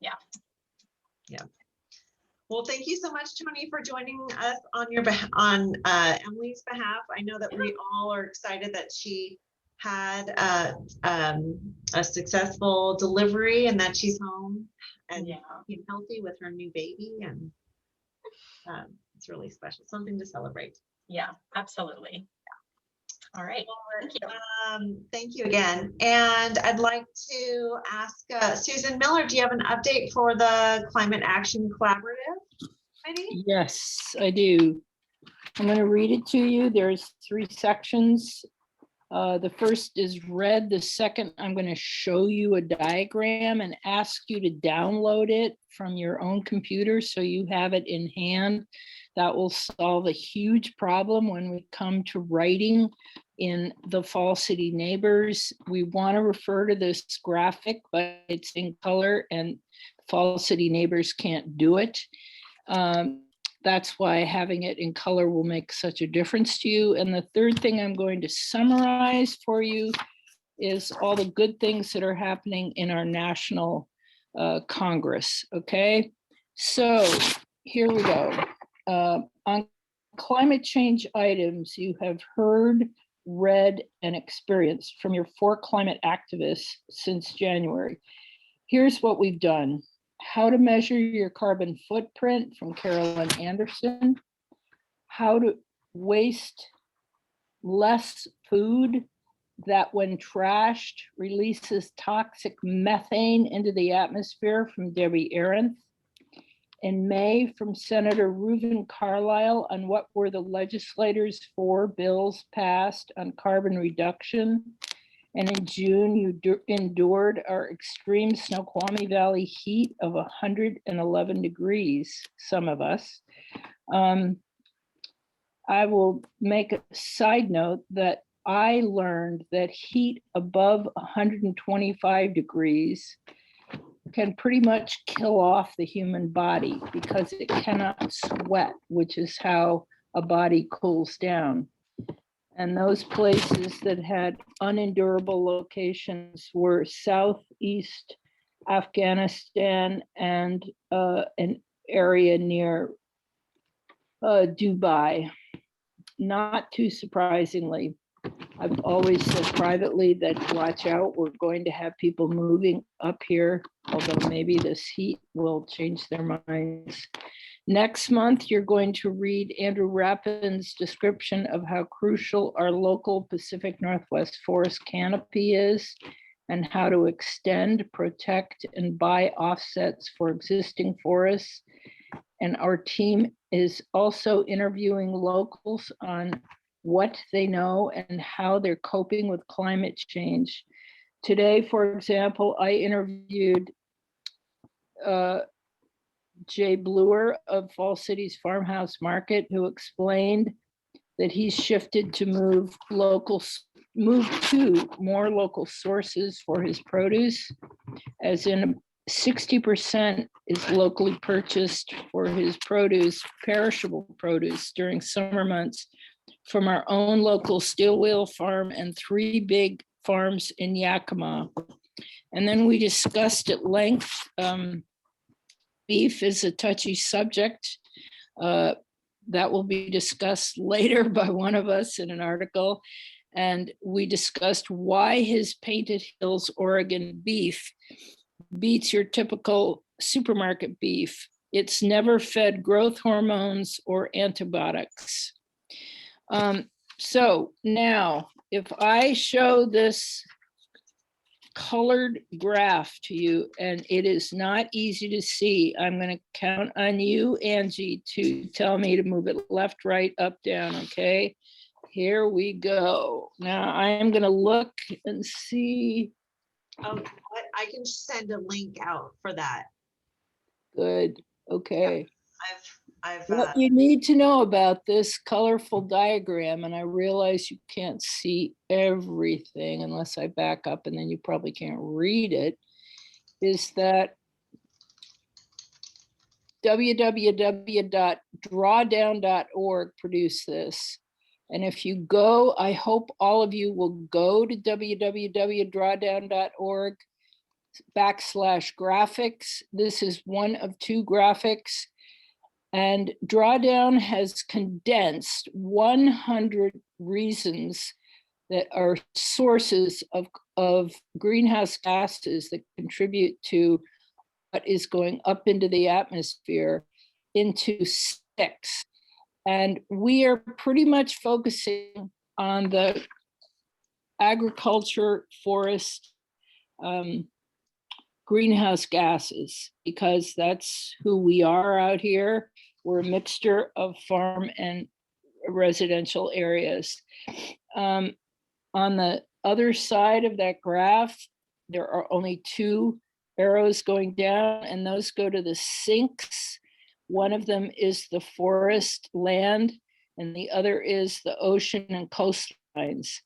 Yeah. Yeah. Well, thank you so much, Tony, for joining us on Emily's behalf. I know that we all are excited that she had a successful delivery and that she's home and healthy with her new baby, and it's really special, something to celebrate. Yeah, absolutely. All right. Thank you. Thank you again. And I'd like to ask Susan Miller, do you have an update for the Climate Action Collaborative? Yes, I do. I'm going to read it to you. There's 3 sections. The first is red. The second, I'm going to show you a diagram and ask you to download it from your own computer so you have it in hand. That will solve a huge problem when we come to writing in the Falls City Neighbors. We want to refer to this graphic, but it's in color and Falls City Neighbors can't do it. That's why having it in color will make such a difference to you. And the third thing I'm going to summarize for you is all the good things that are happening in our national Congress. Okay, so here we go. On climate change items, you have heard, read, and experienced from your 4 climate activists since January. Here's what we've done. How to measure your carbon footprint from Carolyn Anderson. How to waste less food that when trashed releases toxic methane into the atmosphere from Debbie Arendt. In May, from Senator Reuven Carlisle on what were the legislators' 4 bills passed on carbon reduction. And in June, you endured our extreme Snoqualmie Valley heat of 111 degrees, some of us. I will make a side note that I learned that heat above 125 degrees can pretty much kill off the human body because it cannot sweat, which is how a body cools down. And those places that had unendurable locations were Southeast Afghanistan and an area near Dubai. Not too surprisingly, I've always said privately that watch out, we're going to have people moving up here, although maybe this heat will change their minds. Next month, you're going to read Andrew Rappin's description of how crucial our local Pacific Northwest forest canopy is and how to extend, protect, and buy offsets for existing forests. And our team is also interviewing locals on what they know and how they're coping with climate change. Today, for example, I interviewed Jay Bluer of Fall Cities Farmhouse Market, who explained that he's shifted to move to more local sources for his produce, as in 60% is locally purchased for his produce, perishable produce during summer months from our own local steel wheel farm and 3 big farms in Yakima. And then we discussed at length, beef is a touchy subject. That will be discussed later by one of us in an article. And we discussed why his Painted Hills, Oregon beef beats your typical supermarket beef. It's never fed growth hormones or antibiotics. So now, if I show this colored graph to you, and it is not easy to see, I'm going to count on you, Angie, to tell me to move it left, right, up, down, okay? Here we go. Now I am going to look and see. Oh, I can send a link out for that. Good, okay. I've What you need to know about this colorful diagram, and I realize you can't see everything unless I back up, and then you probably can't read it, is that www.drawdown.org produced this. And if you go, I hope all of you will go to www.drawdown.org/graphics. This is one of 2 graphics. And Drawdown has condensed 100 reasons that are sources of greenhouse gases that contribute to what is going up into the atmosphere into 6. And we are pretty much focusing on the agriculture, forest, greenhouse gases, because that's who we are out here. We're a mixture of farm and residential areas. On the other side of that graph, there are only 2 arrows going down, and those go to the sinks. One of them is the forest land, and the other is the ocean and coastlines.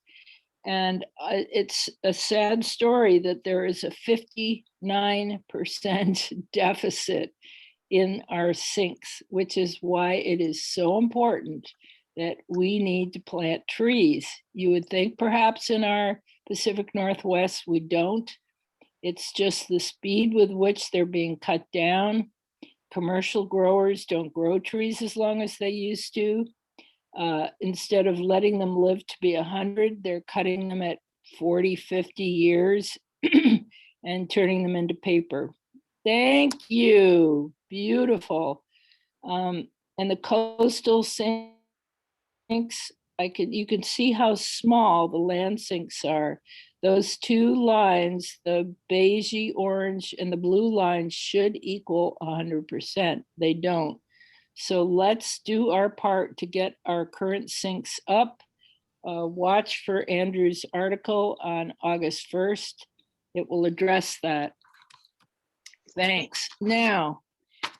And it's a sad story that there is a 59% deficit in our sinks, which is why it is so important that we need to plant trees. You would think perhaps in our Pacific Northwest, we don't. It's just the speed with which they're being cut down. Commercial growers don't grow trees as long as they used to. Instead of letting them live to be 100, they're cutting them at 40, 50 years and turning them into paper. Thank you. Beautiful. And the coastal sinks, you can see how small the land sinks are. Those 2 lines, the beigey orange and the blue line, should equal 100%. They don't. So let's do our part to get our current sinks up. Watch for Andrew's article on August 1st. It will address that. Thanks. Now,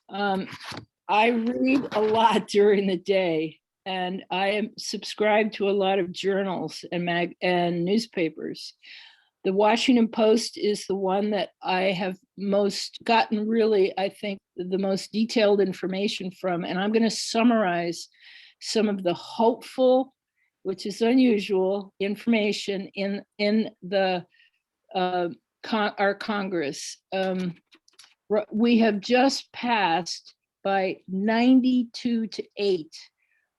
I read a lot during the day, and I am subscribed to a lot of journals and newspapers. The Washington Post is the one that I have most gotten really, I think, the most detailed information from. And I'm going to summarize some of the hopeful, which is unusual, information in the our Congress. We have just passed by 92-8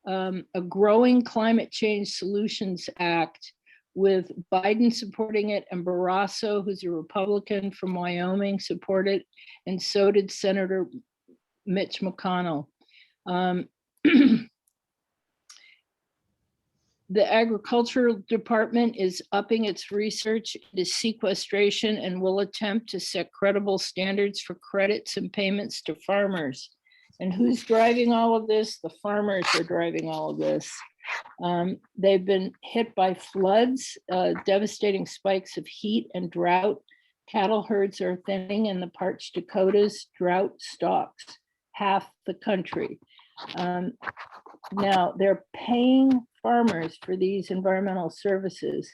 a Growing Climate Change Solutions Act, with Biden supporting it, and Barrasso, who's a Republican from Wyoming, supported, and so did Senator Mitch McConnell. The Agricultural Department is upping its research into sequestration and will attempt to set credible standards for credits and payments to farmers. And who's driving all of this? The farmers are driving all of this. They've been hit by floods, devastating spikes of heat and drought. Cattle herds are thinning in the parched Dakotas. Drought stalks half the country. Now they're paying farmers for these environmental services,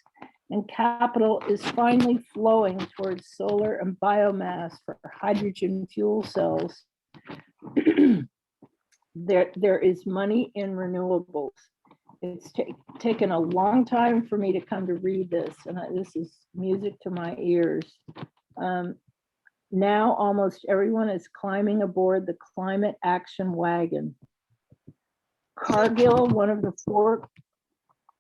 and capital is finally flowing towards solar and biomass for hydrogen fuel cells. There is money in renewables. It's taken a long time for me to come to read this, and this is music to my ears. Now almost everyone is climbing aboard the climate action wagon. Cargill, one of the four.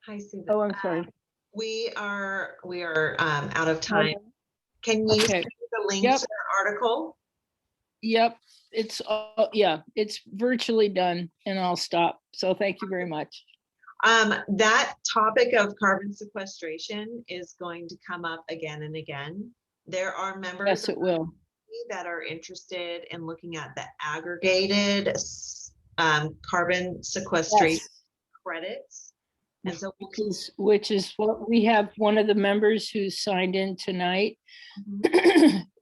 Hi, Susan. Oh, I'm sorry. We are out of time. Can you Okay. send the link Yep. to the article? Yep, it's it's virtually done, and I'll stop. So thank you very much. That topic of carbon sequestration is going to come up again and again. There are members Yes, it will. that are interested in looking at the aggregated carbon sequestration Yes. credits. And so Which is what we have. One of the members who signed in tonight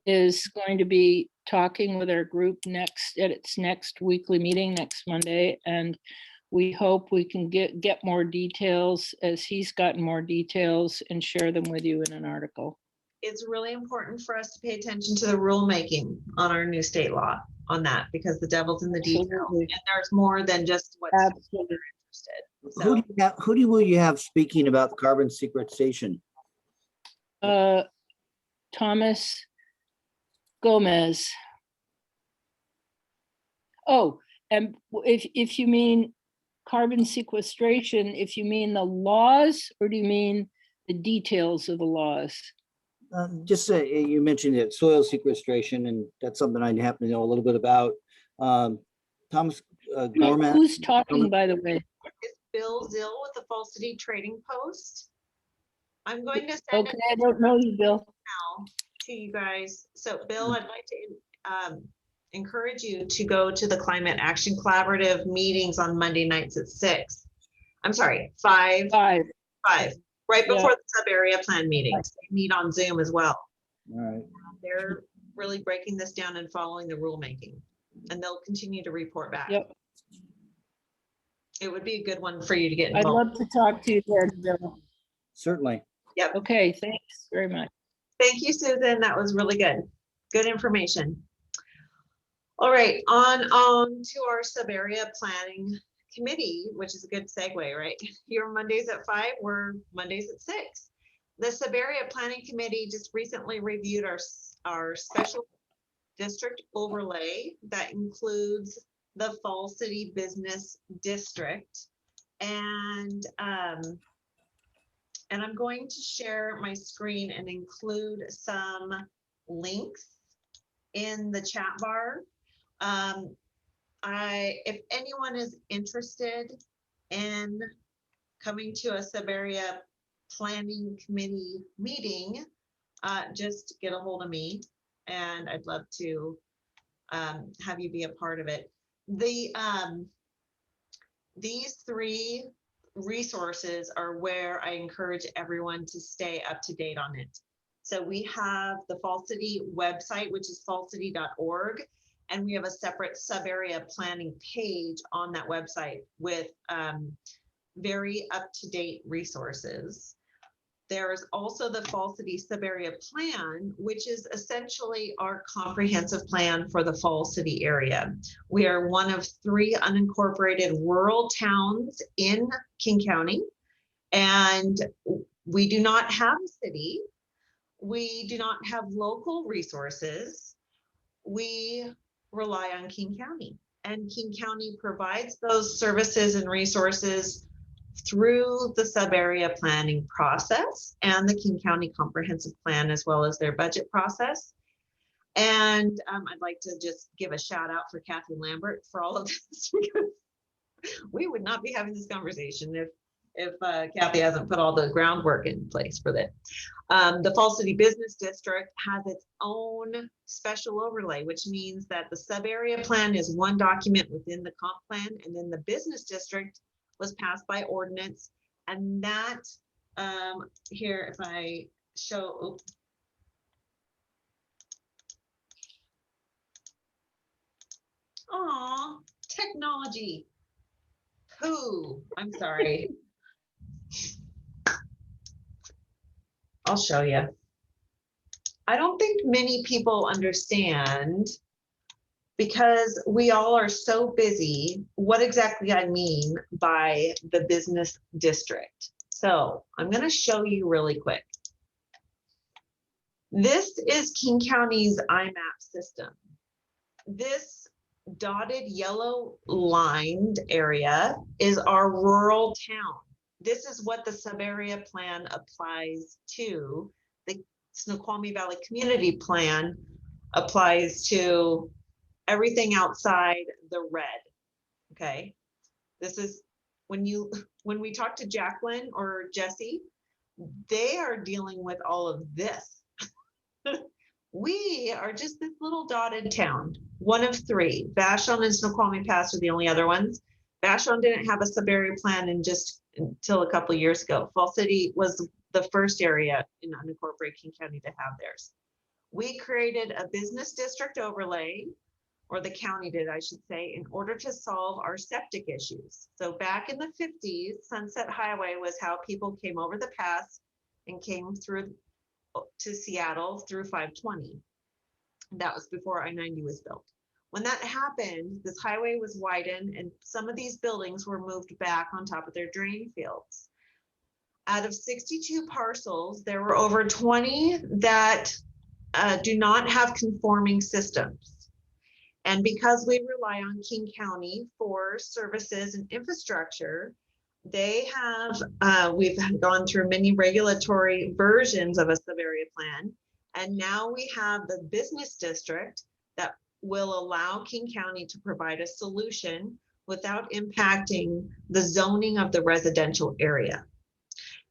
is going to be talking with our group at its next weekly meeting next Monday. And we hope we can get more details as he's gotten more details and share them with you in an article. it's really important for us to pay attention to the rulemaking on our new state law on that, because the devil's in the details, Absolutely. and there's more than just what's Absolutely. interested. Who will you have speaking about carbon sequestration? Thomas Gomez. Oh, and if you mean carbon sequestration, if you mean the laws, or do you mean the details of the laws? Just you mentioned it, soil sequestration, and that's something I happen to know a little bit about. Thomas Gorman. Who's talking, by the way? It's Bill Zill with the Fall City Trading Post. I'm going to send Okay, I don't know you, Bill. now to you guys. So Bill, I'd like to encourage you to go to the Climate Action Collaborative meetings on Monday nights at 6. I'm sorry, 5. 5. Right before the sub-area plan meetings. They meet on Zoom as well. All right. They're really breaking this down and following the rulemaking, and they'll continue to report back. Yep. It would be a good one for you to get I'd involved. love to talk to you there, Bill. Certainly. Yep. Okay, thanks very much. Thank you, Susan. That was really good. Good information. All right, on to our sub-area planning committee, which is a good segue, right? Your Mondays at 5, we're Mondays at 6. The Subarea Planning Committee just recently reviewed our special district overlay that includes the Fall City Business District. And I'm going to share my screen and include some links in the chat bar. If anyone is interested in coming to a Subarea Planning Committee meeting, just get a hold of me, and I'd love to have you be a part of it. These 3 resources are where I encourage everyone to stay up to date on it. So we have the Fall City website, which is fallcity.org. And we have a separate sub-area planning page on that website with very up-to-date resources. There's also the Fall City Sub-Area Plan, which is essentially our comprehensive plan for the Fall City area. We are one of 3 unincorporated rural towns in King County, and we do not have a city. We do not have local resources. We rely on King County, and King County provides those services and resources through the sub-area planning process and the King County Comprehensive Plan, as well as their budget process. And I'd like to just give a shout out for Kathy Lambert for all of this, because we would not be having this conversation if Kathy hasn't put all the groundwork in place for that. The Fall City Business District has its own special overlay, which means that the sub-area plan is one document within the comp plan, and then the business district was passed by ordinance. And that, here, if I show, oops. Aw, technology. Pooh, I'm sorry. I'll show you. I don't think many people understand, because we all are so busy, what exactly I mean by the business district. So I'm going to show you really quick. This is King County's IMAP system. This dotted yellow lined area is our rural town. This is what the Subarea plan applies to. The Snoqualmie Valley Community Plan applies to everything outside the red. Okay. This is when we talk to Jacqueline or Jesse, they are dealing with all of this. We are just this little dotted town, one of three. Vashon and Snoqualmie Pass are the only other ones. Vashon didn't have a Subarea plan until a couple of years ago. Fall City was the first area in unincorporated King County to have theirs. We created a business district overlay, or the county did, I should say, in order to solve our septic issues. So back in the 50s, Sunset Highway was how people came over the pass and came through to Seattle through 520. That was before I-90 was built. When that happened, this highway was widened and some of these buildings were moved back on top of their drain fields. Out of 62 parcels, there were over 20 that do not have conforming systems. And because we rely on King County for services and infrastructure, they have, we've gone through many regulatory versions of a Subarea plan. And now we have the business district that will allow King County to provide a solution without impacting the zoning of the residential area.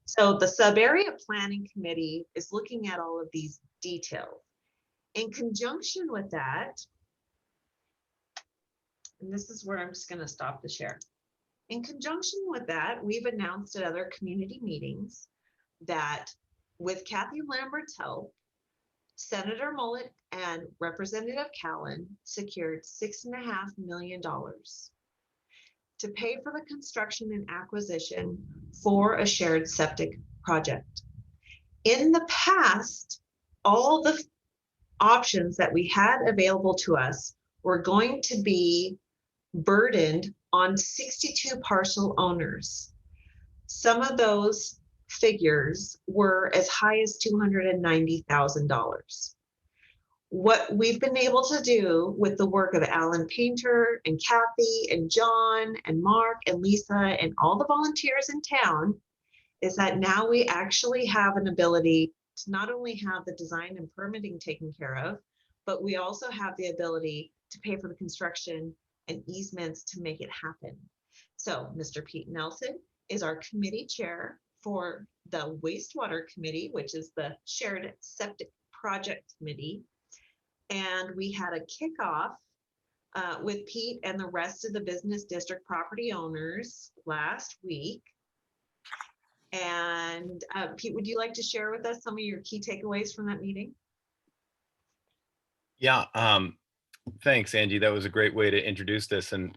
So the Subarea Planning Committee is looking at all of these details. In conjunction with that, and this is where I'm just going to stop the share. In conjunction with that, we've announced at other community meetings that with Kathy Lambert's help, Senator Mullet and Representative Callan secured $6.5 million to pay for the construction and acquisition for a shared septic project. In the past, all the options that we had available to us were going to be burdened on 62 parcel owners. Some of those figures were as high as $290,000. What we've been able to do with the work of Alan Painter and Kathy and John and Mark and Lisa and all the volunteers in town is that now we actually have an ability to not only have the design and permitting taken care of, but we also have the ability to pay for the construction and easements to make it happen. So Mr. Pete Nelson is our committee chair for the wastewater committee, which is the shared septic project committee. And we had a kickoff with Pete and the rest of the business district property owners last week. And Pete, would you like to share with us some of your key takeaways from that meeting? Yeah, thanks, Angie. That was a great way to introduce this. And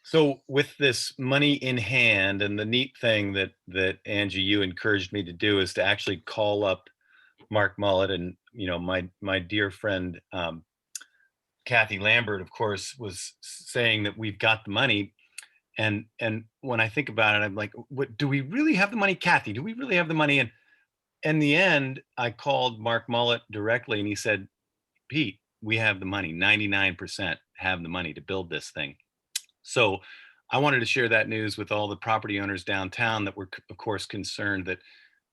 so with this money in hand, and the neat thing that Angie, you encouraged me to do is to actually call up Mark Mullet and, you know, my dear friend, Kathy Lambert, of course, was saying that we've got the money. And when I think about it, I'm like, what, do we really have the money? Kathy, do we really have the money? And in the end, I called Mark Mullet directly and he said, Pete, we have the money, 99% have the money to build this thing. So I wanted to share that news with all the property owners downtown that were, of course, concerned that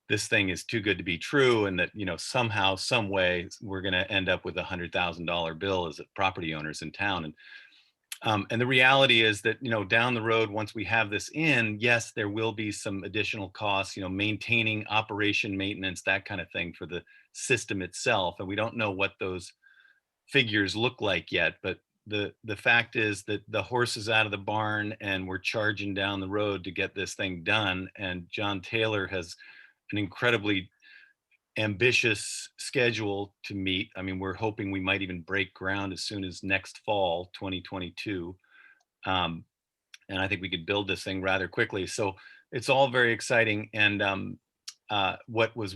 this thing is too good to be true and that, you know, somehow, some way, we're going to end up with $100,000 bill as property owners in town. And the reality is that, you know, down the road, once we have this in, yes, there will be some additional costs, you know, maintaining operation, maintenance, that kind of thing for the system itself. And we don't know what those figures look like yet, but the fact is that the horse is out of the barn and we're charging down the road to get this thing done. And John Taylor has an incredibly ambitious schedule to meet. I mean, we're hoping we might even break ground as soon as next fall, 2022. And I think we could build this thing rather quickly. So it's all very exciting. And what was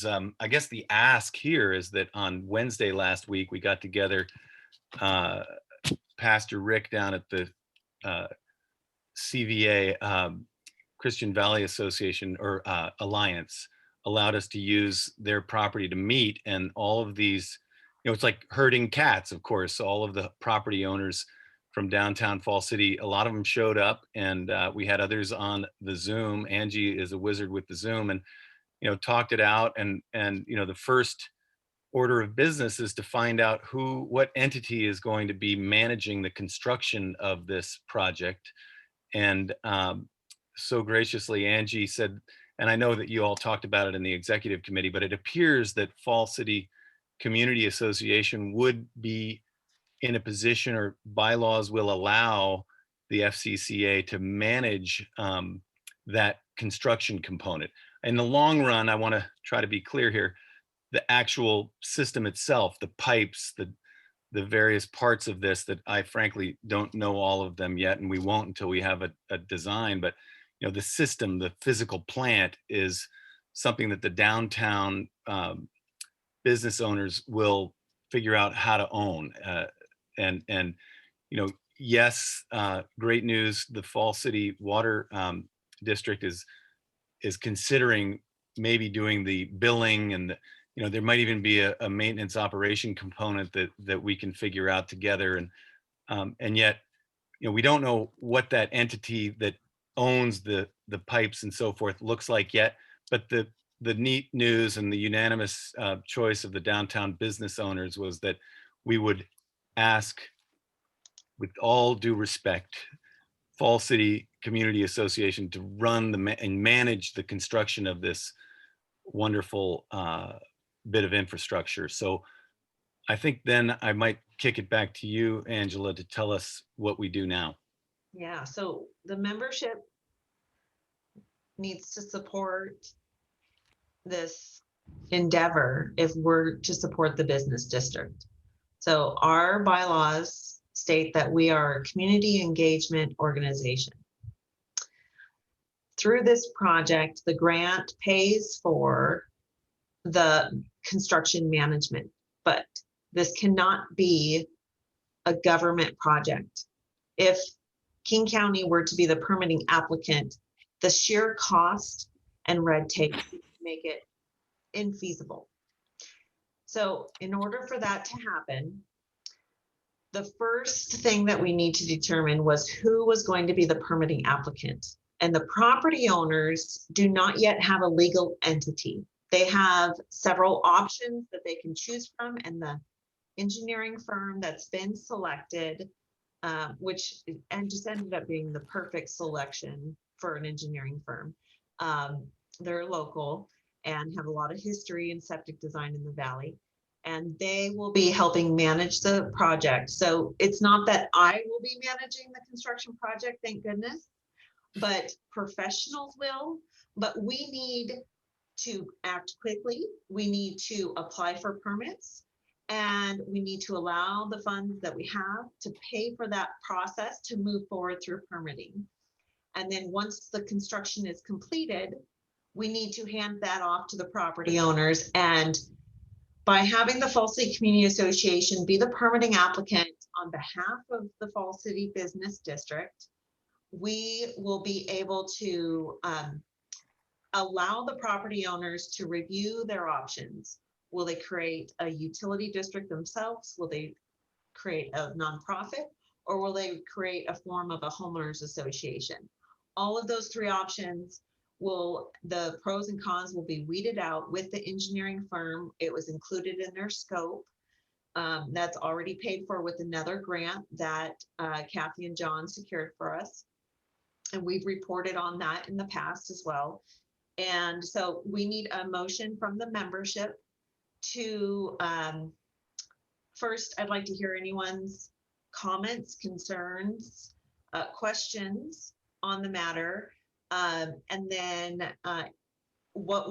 I guess the ask here is that on Wednesday last week, we got together, Pastor Rick down at the CVA, Christian Valley Association or Alliance, allowed us to use their property to meet. And all of these, it's like herding cats, of course. All of the property owners from downtown Fall City, a lot of them showed up, and we had others on the Zoom. Angie is a wizard with the Zoom, and talked it out. And the first order of business is to find out what entity is going to be managing the construction of this project. And so graciously, Angie said, and I know that you all talked about it in the executive committee, but it appears that Fall City Community Association would be in a position, or bylaws will allow the FCCA to manage that construction component. In the long run, I want to try to be clear here, the actual system itself, the pipes, the various parts of this that I frankly don't know all of them yet, and we won't until we have a design. But the system, the physical plant, is something that the downtown business owners will figure out how to own. And yes, great news. The Fall City Water District is considering maybe doing the billing, and there might even be a maintenance operation component that we can figure out together. And yet, we don't know what that entity that owns the pipes and so forth looks like yet. But the neat news and the unanimous choice of the downtown business owners was that we would ask, with all due respect, Fall City Community Association to run and manage the construction of this wonderful bit of infrastructure. So I think then I might kick it back to you, Angela, to tell us what we do now. Yeah, so the membership needs to support this endeavor if we're to support the business district. So our bylaws state that we are a community engagement organization. Through this project, the grant pays for the construction management, but this cannot be a government project. If King County were to be the permitting applicant, the sheer cost and red tape make it infeasible. So in order for that to happen, the first thing that we need to determine was who was going to be the permitting applicant. And the property owners do not yet have a legal entity. They have several options that they can choose from, and the engineering firm that's been selected, which just ended up being the perfect selection for an engineering firm. They're local and have a lot of history in septic design in the Valley, and they will be helping manage the project. So it's not that I will be managing the construction project, thank goodness, but professionals will. But we need to act quickly. We need to apply for permits, and we need to allow the funds that we have to pay for that process to move forward through permitting. And then once the construction is completed, we need to hand that off to the property owners. And by having the Fall City Community Association be the permitting applicant on behalf of the Fall City Business District, we will be able to allow the property owners to review their options. Will they create a utility district themselves? Will they create a nonprofit? Or will they create a form of a homeowners association? All of those three options the pros and cons will be weeded out with the engineering firm. It was included in their scope. That's already paid for with another grant that Kathy and John secured for us. And we've reported on that in the past as well. And so we need a motion from the membership to, first, I'd like to hear anyone's comments, concerns, questions on the matter. And then what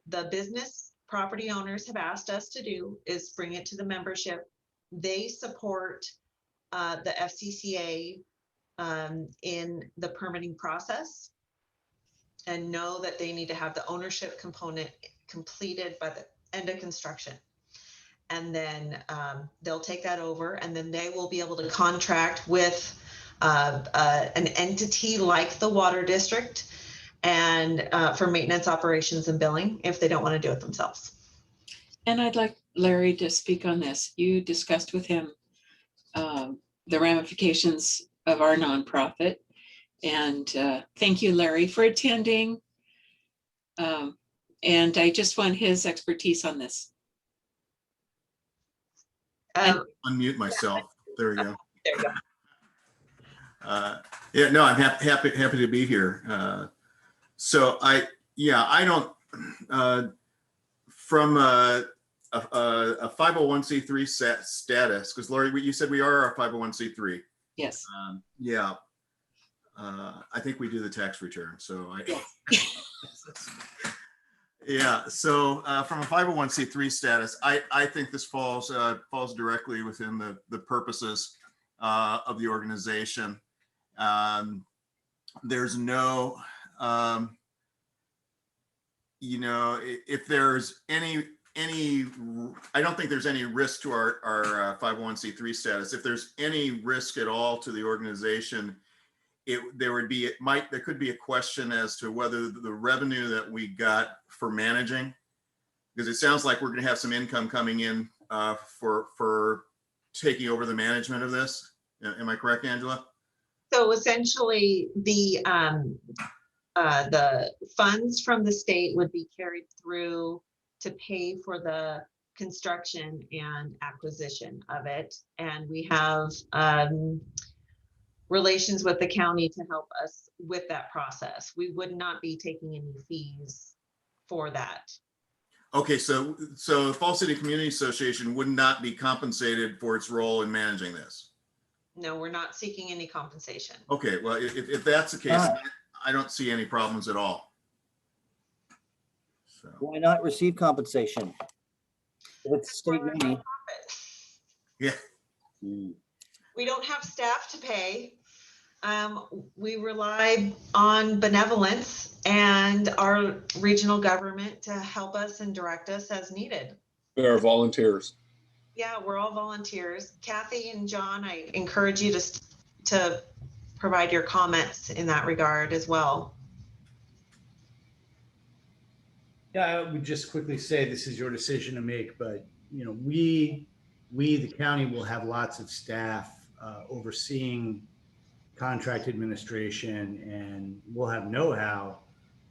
the business property owners have asked us to do is bring it to the membership. They support the FCCA in the permitting process and know that they need to have the ownership component completed by the end of construction. And then they'll take that over, and then they will be able to contract with an entity like the water district and for maintenance, operations, and billing if they don't want to do it themselves. And I'd like Larry to speak on this. You discussed with him the ramifications of our nonprofit. And thank you, Larry, for attending. And I just want his expertise on this. Unmute myself. There we go. There you go. Yeah, no, I'm happy to be here. So I don't from a 501c3 status, because Lori, you said we are a 501c3. Yes. Yeah. I think we do the tax return. So yeah. So from a 501c3 status, I think this falls directly within the purposes of the organization. There's no, if there's any, I don't think there's any risk to our 501c3 status. If there's any risk at all to the organization, there could be a question as to whether the revenue that we got for managing, because it sounds like we're going to have some income coming in for taking over the management of this. Am I correct, Angela? So essentially, the funds from the state would be carried through to pay for the construction and acquisition of it. And we have relations with the county to help us with that process. We would not be taking any fees for that. Okay, so the Falls City Community Association would not be compensated for its role in managing this? No, we're not seeking any compensation. Okay, well, if that's the case, I don't see any problems at all. So. Why not receive compensation? If it's state money. Yeah. We don't have staff to pay. We rely on benevolence and our regional government to help us and direct us as needed. We are volunteers. Yeah, we're all volunteers. Kathy and John, I encourage you to provide your comments in that regard as well. Yeah, I would just quickly say this is your decision to make, but we the county will have lots of staff overseeing contract administration, and we'll have know-how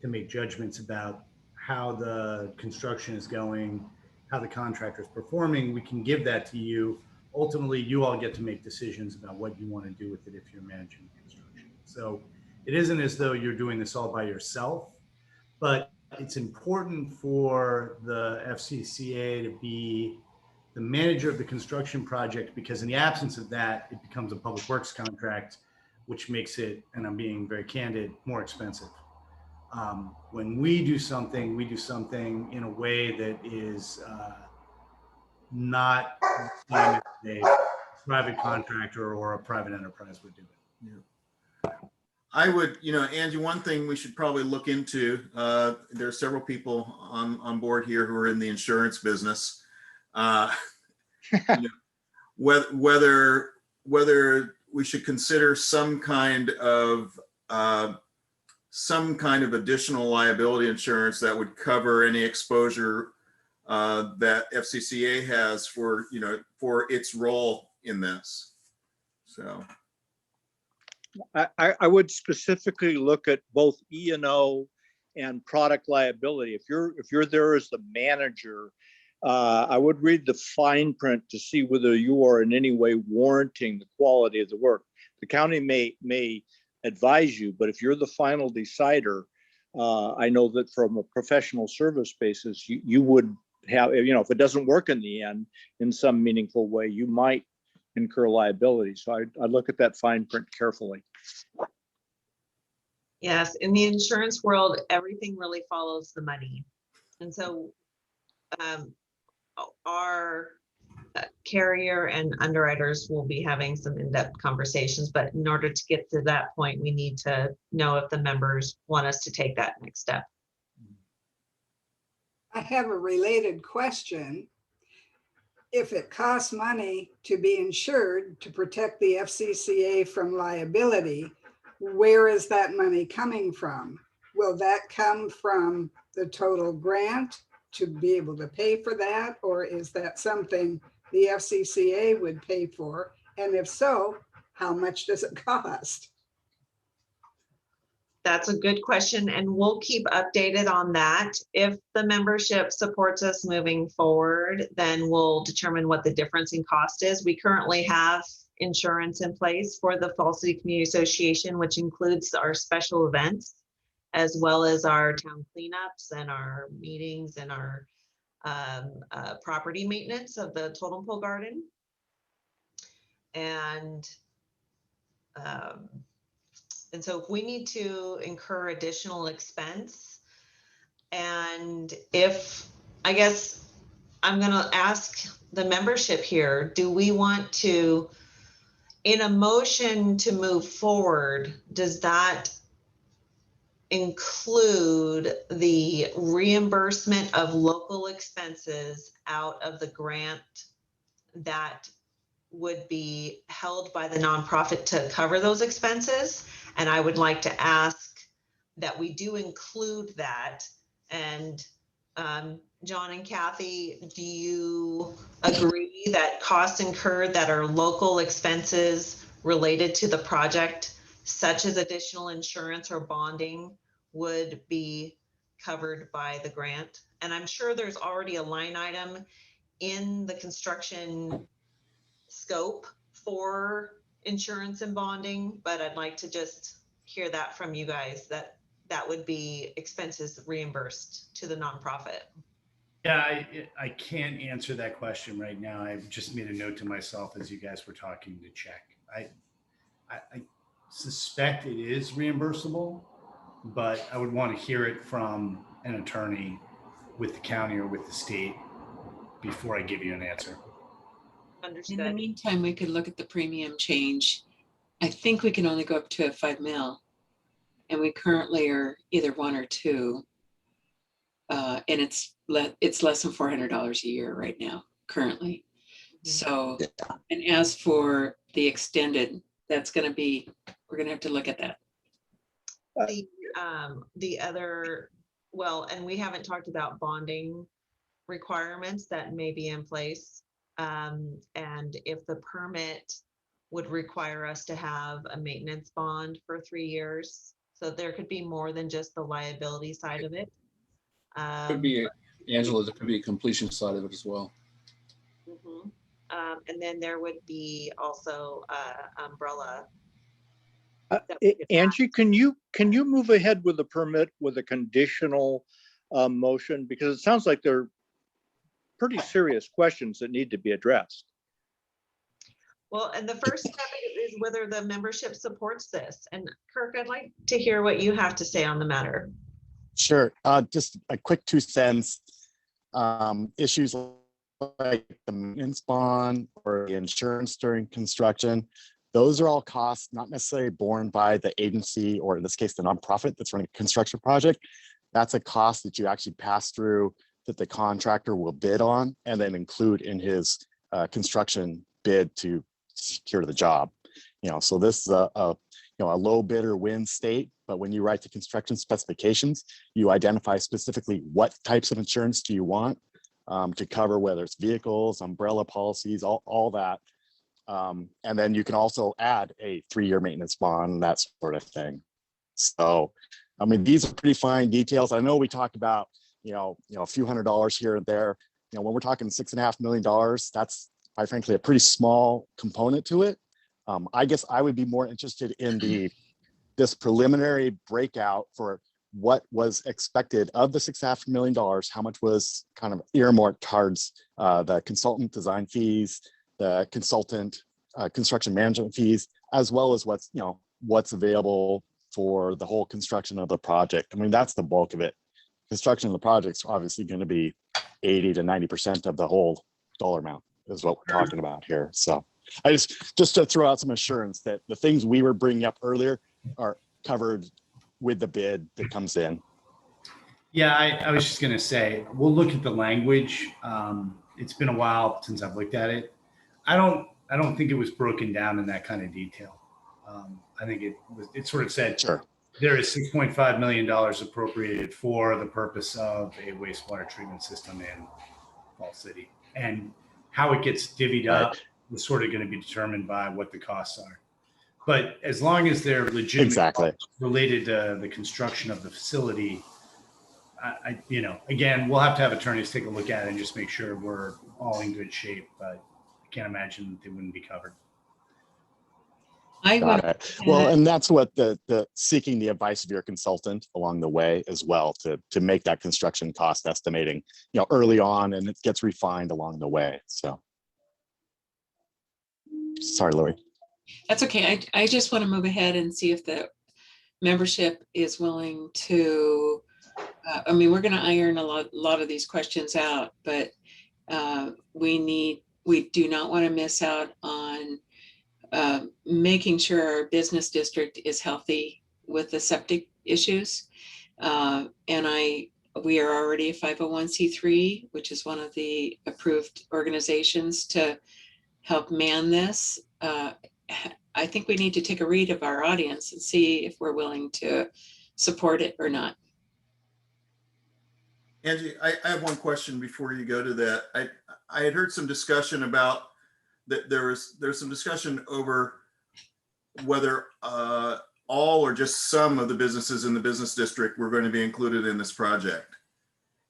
to make judgments about how the construction is going, how the contractor is performing. We can give that to you. Ultimately, you all get to make decisions about what you want to do with it if you're managing construction. So it isn't as though you're doing this all by yourself, but it's important for the FCCA to be the manager of the construction project, because in the absence of that, it becomes a public works contract, which makes it, and I'm being very candid, more expensive. When we do something in a way that is not a private contractor or a private enterprise would do it. Yeah. I would, Angie, one thing we should probably look into, there are several people on board here who are in the insurance business. Whether we should consider some kind of additional liability insurance that would cover any exposure that FCCA has for its role in this. So I would specifically look at both E&O and product liability. If you're there as the manager, I would read the fine print to see whether you are in any way warranting the quality of the work. The county may advise you, but if you're the final decider, I know that from a professional service basis, you would have, if it doesn't work in the end in some meaningful way, you might incur liability. So I look at that fine print carefully. Yes, in the insurance world, everything really follows the money. And so our carrier and underwriters will be having some in-depth conversations, but in order to get to that point, we need to know if the members want us to take that next step. I have a related question. If it costs money to be insured to protect the FCCA from liability, where is that money coming from? Will that come from the total grant to be able to pay for that? Or is that something the FCCA would pay for? And if so, how much does it cost? That's a good question, and we'll keep updated on that. If the membership supports us moving forward, then we'll determine what the difference in cost is. We currently have insurance in place for the Fall City Community Association, which includes our special events, as well as our town cleanups and our meetings and our property maintenance of the totem pole garden. And so if we need to incur additional expense, and if, I guess I'm going to ask the membership here, do we want to, in a motion to move forward, does that include the reimbursement of local expenses out of the grant that would be held by the nonprofit to cover those expenses? And I would like to ask that we do include that. And John and Kathy, do you agree that costs incurred that are local expenses related to the project, such as additional insurance or bonding, would be covered by the grant? And I'm sure there's already a line item in the construction scope for insurance and bonding, but I'd like to just hear that from you guys, that that would be expenses reimbursed to the nonprofit. Yeah, I can't answer that question right now. I just made a note to myself as you guys were talking to check. I suspect it is reimbursable, but I would want to hear it from an attorney with the county or with the state before I give you an answer. Understood. In the meantime, we could look at the premium change. I think we can only go up to a 5 mil, and we currently are either 1 or 2, and it's less than $400 a year right now currently. So, and as for the extended, that's going to be, we're going to have to look at that. The other, well, and we haven't talked about bonding requirements that may be in place. And if the permit would require us to have a maintenance bond for 3 years. So there could be more than just the liability side of it. Could be, Angela, there could be a completion side of it as well. And then there would be also umbrella. Angie, can you move ahead with the permit with a conditional motion? Because it sounds like they're pretty serious questions that need to be addressed. Well, and the first step is whether the membership supports this. And Kirk, I'd like to hear what you have to say on the matter. Sure. Just a quick 2 cents. Issues like the maintenance bond or the insurance during construction, those are all costs not necessarily borne by the agency, or in this case, the nonprofit that's running a construction project. That's a cost that you actually pass through, that the contractor will bid on and then include in his construction bid to secure the job. So this is a low bidder wins state, but when you write the construction specifications, you identify specifically what types of insurance do you want to cover, whether it's vehicles, umbrella policies, all that. And then you can also add a 3-year maintenance bond, that sort of thing. So, I mean, these are pretty fine details. I know we talked about, a few $100s here and there. When we're talking $6.5 million, that's quite frankly a pretty small component to it. I guess I would be more interested in this preliminary breakout for what was expected of the $6.5 million, how much was kind of earmarked towards the consultant design fees, the consultant construction management fees, as well as what's available for the whole construction of the project. I mean, that's the bulk of it. Construction of the project's obviously going to be 80 to 90% of the whole dollar amount is what we're talking about here. So I just to throw out some assurance that the things we were bringing up earlier are covered with the bid that comes in. Yeah, I was just going to say, we'll look at the language. It's been a while since I've looked at it. I don't think it was broken down in that kind of detail. I think it sort of said, sure, there is $6.5 million appropriated for the purpose of a wastewater treatment system in Fall City. And how it gets divvied up is sort of going to be determined by what the costs are. But as long as they're legitimate related to the construction of the facility, again, we'll have to have attorneys take a look at it and just make sure we're all in good shape. But I can't imagine they wouldn't be covered. Got it. Well, and that's what the seeking the advice of your consultant along the way as well to make that construction cost estimating, early on, and it gets refined along the way. So, sorry, Lori. That's okay. I just want to move ahead and see if the membership is willing to. We're going to iron a lot of these questions out, but we do not want to miss out on making sure our business district is healthy with the septic issues. We are already a 501c3, which is one of the approved organizations to help man this. I think we need to take a read of our audience and see if we're willing to support it or not. Angie, I have one question before you go to that. I had heard some discussion about that there's some discussion over whether all or just some of the businesses in the business district were going to be included in this project.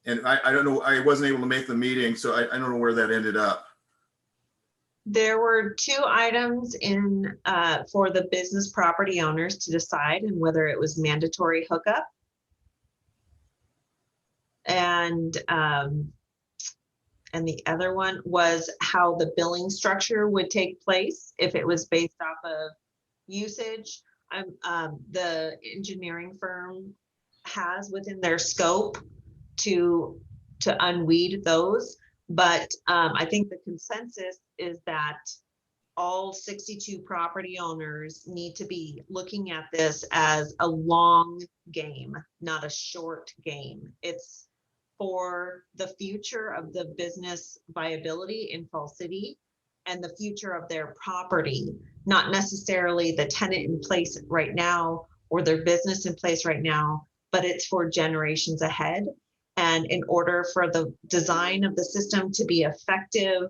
And I don't know, I wasn't able to make the meeting, so I don't know where that ended up. There were 2 items in for the business property owners to decide and whether it was mandatory hookup. And the other one was how the billing structure would take place if it was based off of usage. The engineering firm has within their scope to unweed those, but I think the consensus is that all 62 property owners need to be looking at this as a long game, not a short game. It's for the future of the business viability in Fall City and the future of their property, not necessarily the tenant in place right now or their business in place right now, but it's for generations ahead. And in order for the design of the system to be effective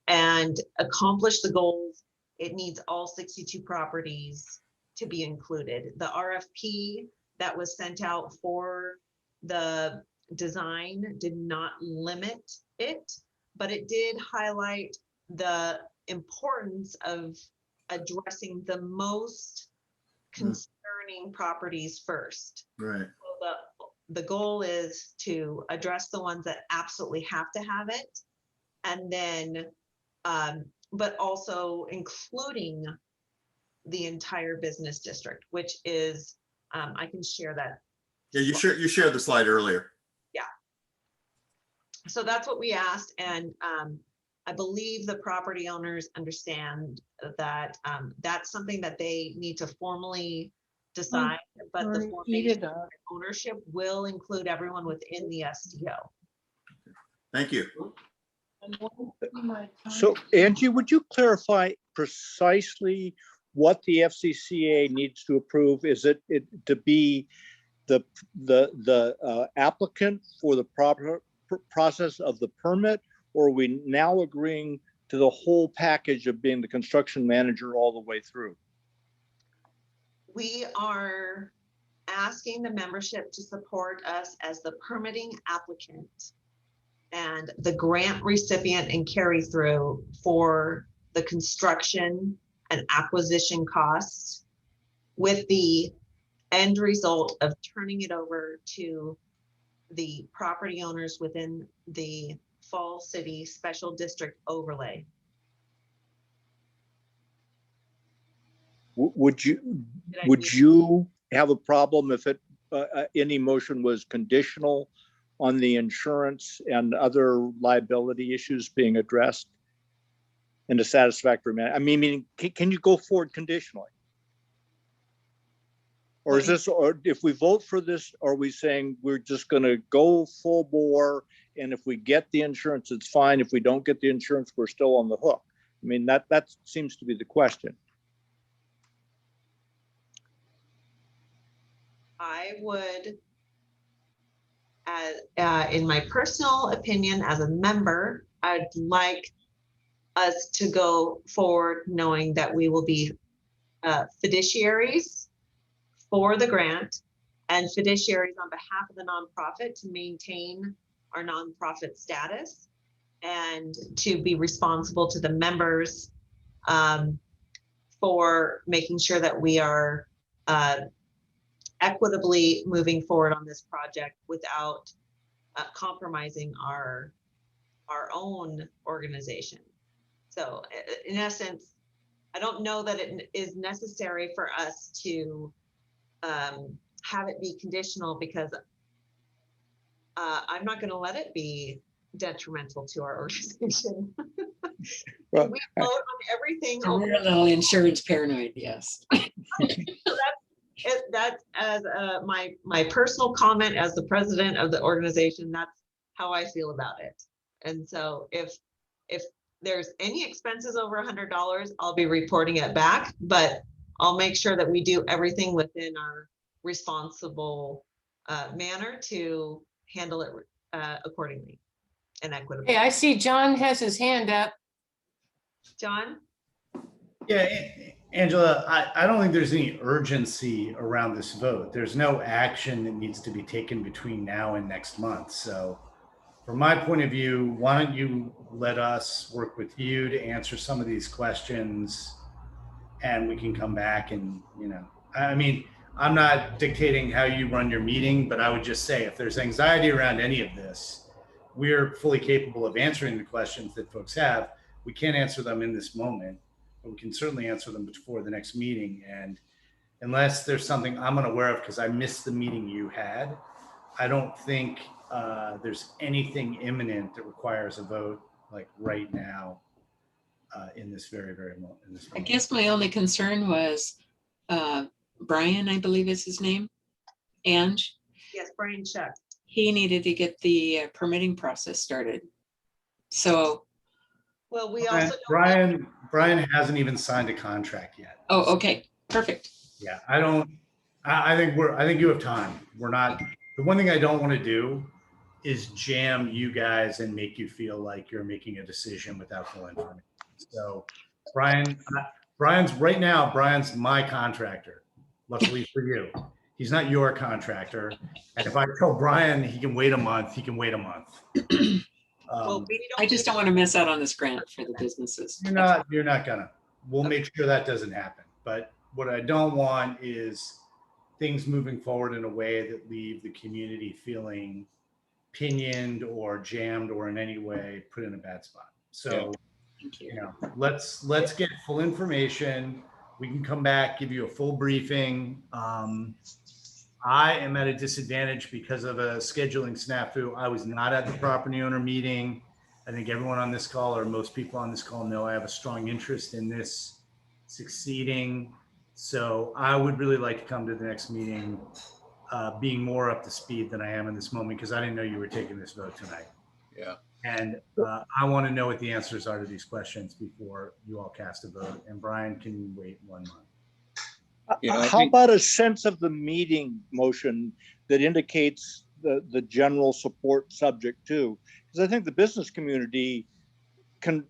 and accomplish the goals, it needs all 62 properties to be included. The RFP that was sent out for the design did not limit it, but it did highlight the importance of addressing the most concerning properties first. Right. So the goal is to address the ones that absolutely have to have it, and then but also including the entire business district, which is I can share that. Yeah, you shared the slide earlier. Yeah. So that's what we asked, and I believe the property owners understand that that's something that they need to formally decide, but the formation of ownership will include everyone within the SDO. Thank you. So Angie, would you clarify precisely what the FCCA needs to approve? Is it to be the applicant for the proper process of the permit, or are we now agreeing to the whole package of being the construction manager all the way through? We are asking the membership to support us as the permitting applicant and the grant recipient and carry through for the construction and acquisition costs, with the end result of turning it over to the property owners within the Fall City Special District overlay. Would you have a problem if any motion was conditional on the insurance and other liability issues being addressed in a satisfactory manner? I mean, can you go forward conditionally? Or is this, or if we vote for this, are we saying we're just going to go full bore, and if we get the insurance, it's fine. If we don't get the insurance, we're still on the hook? I mean, that seems to be the question. I would, in my personal opinion, as a member, I'd like us to go forward knowing that we will be fiduciaries for the grant and fiduciaries on behalf of the nonprofit to maintain our nonprofit status and to be responsible to the members for making sure that we are equitably moving forward on this project without compromising our own organization. So in essence, I don't know that it is necessary for us to have it be conditional, because I'm not going to let it be detrimental to our organization. Well, we vote on everything. We're a little insurance paranoid, yes. So that's as my personal comment as the president of the organization. That's how I feel about it. And so if there's any expenses over $100, I'll be reporting it back, but I'll make sure that we do everything within our responsible manner to handle it accordingly and equitably. Hey, I see John has his hand up. John? Yeah, Angela, I don't think there's any urgency around this vote. There's no action that needs to be taken between now and next month. So from my point of view, why don't you let us work with you to answer some of these questions, and we can come back and, I mean, I'm not dictating how you run your meeting, but I would just say if there's anxiety around any of this, we're fully capable of answering the questions that folks have. We can't answer them in this moment, but we can certainly answer them before the next meeting. And unless there's something I'm unaware of because I missed the meeting you had, I don't think there's anything imminent that requires a vote like right now in this very moment. I guess my only concern was Brian, I believe is his name, Ange. Yes, Brian Shuck. He needed to get the permitting process started. So. Well, we also Brian hasn't even signed a contract yet. Oh, okay, perfect. Yeah, I think you have time. The one thing I don't want to do is jam you guys and make you feel like you're making a decision without full information. So Brian's my contractor. Luckily for you, he's not your contractor. And if I tell Brian he can wait a month, he can wait a month. I just don't want to miss out on this grant for the businesses. You're not gonna. We'll make sure that doesn't happen. But what I don't want is things moving forward in a way that leave the community feeling pinioned or jammed or in any way put in a bad spot. So, let's get full information. We can come back, give you a full briefing. I am at a disadvantage because of a scheduling snafu. I was not at the property owner meeting. I think everyone on this call, or most people on this call, know I have a strong interest in this succeeding. So I would really like to come to the next meeting being more up to speed than I am in this moment, because I didn't know you were taking this vote tonight. Yeah. And I want to know what the answers are to these questions before you all cast a vote. And Brian can wait 1 month. How about a sense of the meeting motion that indicates the general support subject to? Because I think the business community can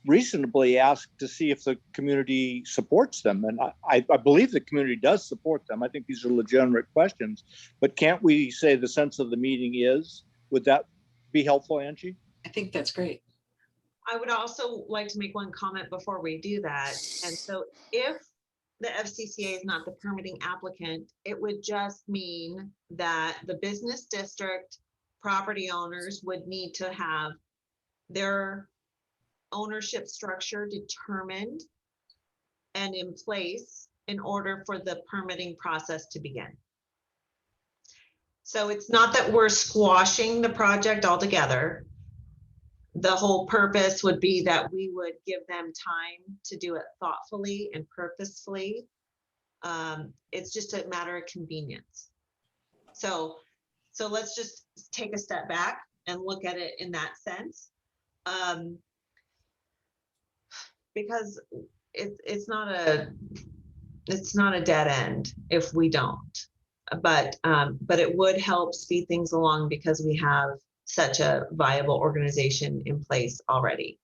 reasonably ask to see if the community supports them. And I believe the community does support them. I think these are legitimate questions, but can't we say the sense of the meeting is? Would that be helpful, Angie? I think that's great. I would also like to make one comment before we do that. And so if the FCCA is not the permitting applicant, it would just mean that the business district property owners would need to have their ownership structure determined and in place in order for the permitting process to begin. So it's not that we're squashing the project altogether. The whole purpose would be that we would give them time to do it thoughtfully and purposefully. It's just a matter of convenience. So let's just take a step back and look at it in that sense. Because it's not a dead end if we don't, but it would help speed things along because we have such a viable organization in place already.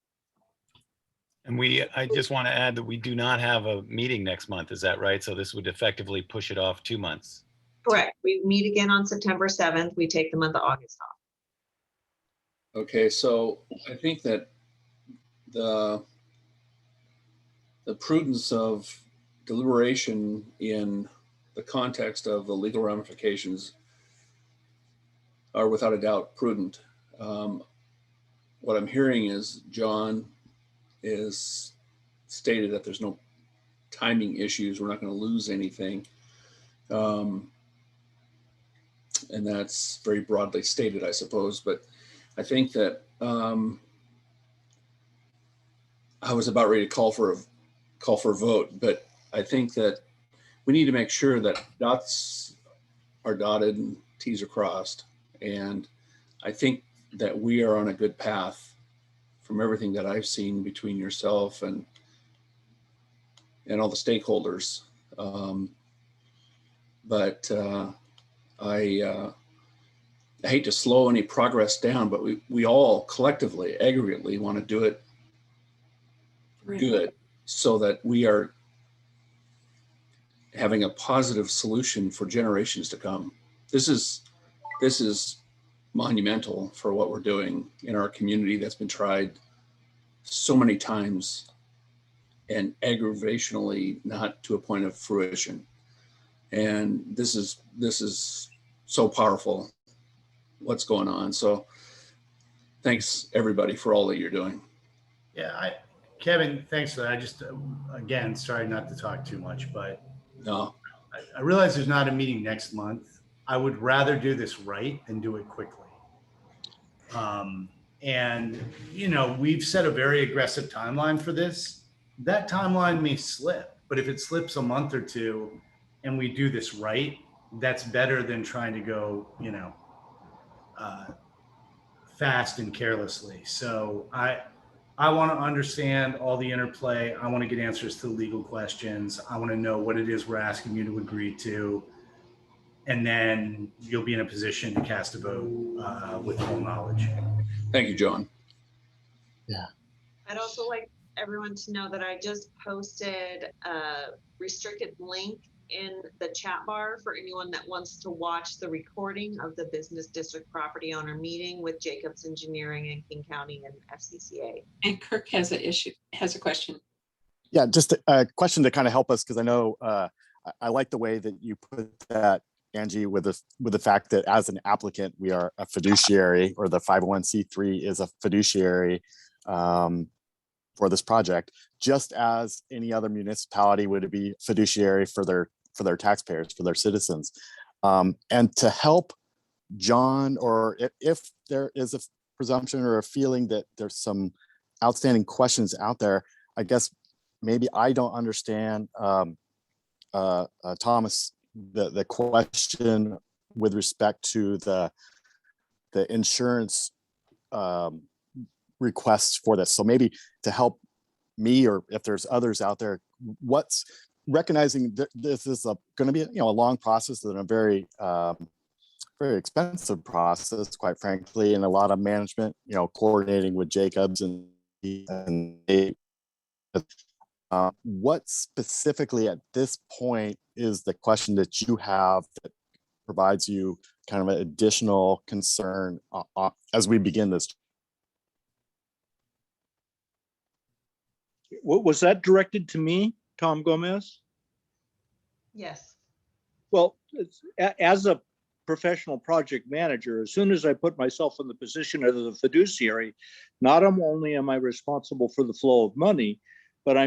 And I just want to add that we do not have a meeting next month. Is that right? So this would effectively push it off 2 months. Correct. We meet again on September 7th. We take the month of August off. Okay, so I think that the prudence of deliberation in the context of the legal ramifications are without a doubt prudent. What I'm hearing is John is stated that there's no timing issues. We're not going to lose anything. And that's very broadly stated, I suppose. But I think that I was about ready to call for a vote, but I think that we need to make sure that dots are dotted and T's are crossed. And I think that we are on a good path from everything that I've seen between yourself and all the stakeholders. But I hate to slow any progress down, but we all collectively, aggregately want to do it good so that we are having a positive solution for generations to come. This is monumental for what we're doing in our community that's been tried so many times and aggravationally not to a point of fruition. And this is so powerful what's going on. So thanks everybody for all that you're doing. Yeah, Kevin, thanks for that. I just, again, sorry not to talk too much, but no, I realize there's not a meeting next month. I would rather do this right than do it quickly. And, we've set a very aggressive timeline for this. That timeline may slip, but if it slips a month or two and we do this right, that's better than trying to go, fast and carelessly. So I want to understand all the interplay. I want to get answers to the legal questions. I want to know what it is we're asking you to agree to. And then you'll be in a position to cast a vote with full knowledge. Thank you, John. Yeah. I'd also like everyone to know that I just posted a restricted link in the chat bar for anyone that wants to watch the recording of the business district property owner meeting with Jacobs Engineering and King County and FCCA. And Kirk has a question. Yeah, just a question to kind of help us, because I know I like the way that you put that, Angie, with the fact that as an applicant, we are a fiduciary, or the 501c3 is a fiduciary for this project, just as any other municipality would be fiduciary for their taxpayers, for their citizens. And to help John, or if there is a presumption or a feeling that there's some outstanding questions out there, I guess maybe I don't understand, Thomas, the question with respect to the insurance requests for this. So maybe to help me, or if there's others out there, what's recognizing that this is going to be a long process and a very very expensive process, quite frankly, and a lot of management, coordinating with Jacobs and what specifically at this point is the question that you have that provides you kind of an additional concern as we begin this? What was that directed to me, Tom Gomez? Yes. Well, as a professional project manager, as soon as I put myself in the position of the fiduciary, not only am I responsible for the flow of money, But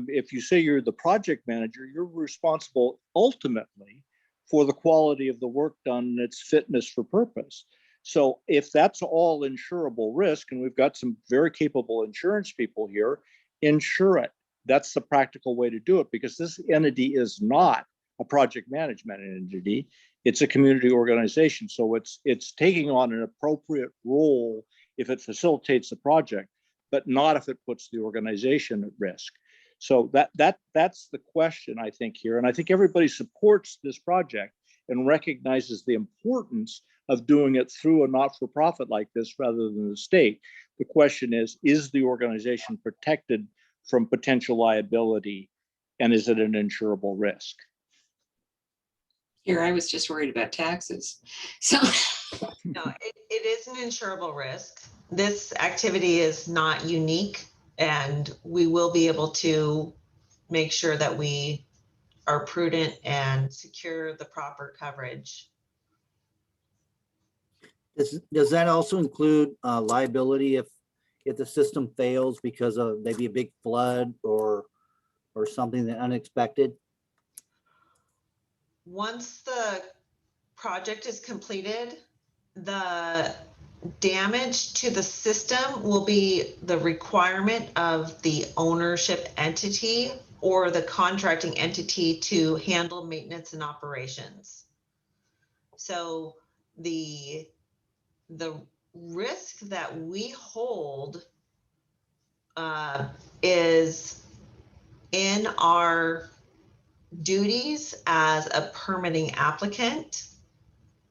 if you say you're the project manager, you're responsible ultimately for the quality of the work done and its fitness for purpose. So if that's all insurable risk, and we've got some very capable insurance people here, insure it. That's the practical way to do it, because this entity is not a project management entity. It's a community organization. So it's taking on an appropriate role if it facilitates the project, but not if it puts the organization at risk. So that's the question, I think, here. And I think everybody supports this project and recognizes the importance of doing it through a not-for-profit like this rather than the state. The question is the organization protected from potential liability, and is it an insurable risk? Here, I was just worried about taxes. So No, it is an insurable risk. This activity is not unique, and we will be able to make sure that we are prudent and secure the proper coverage. Does that also include liability if the system fails because of maybe a big flood or something that unexpected? Once the project is completed, the damage to the system will be the requirement of the ownership entity or the contracting entity to handle maintenance and operations. So the risk that we hold is in our duties as a permitting applicant,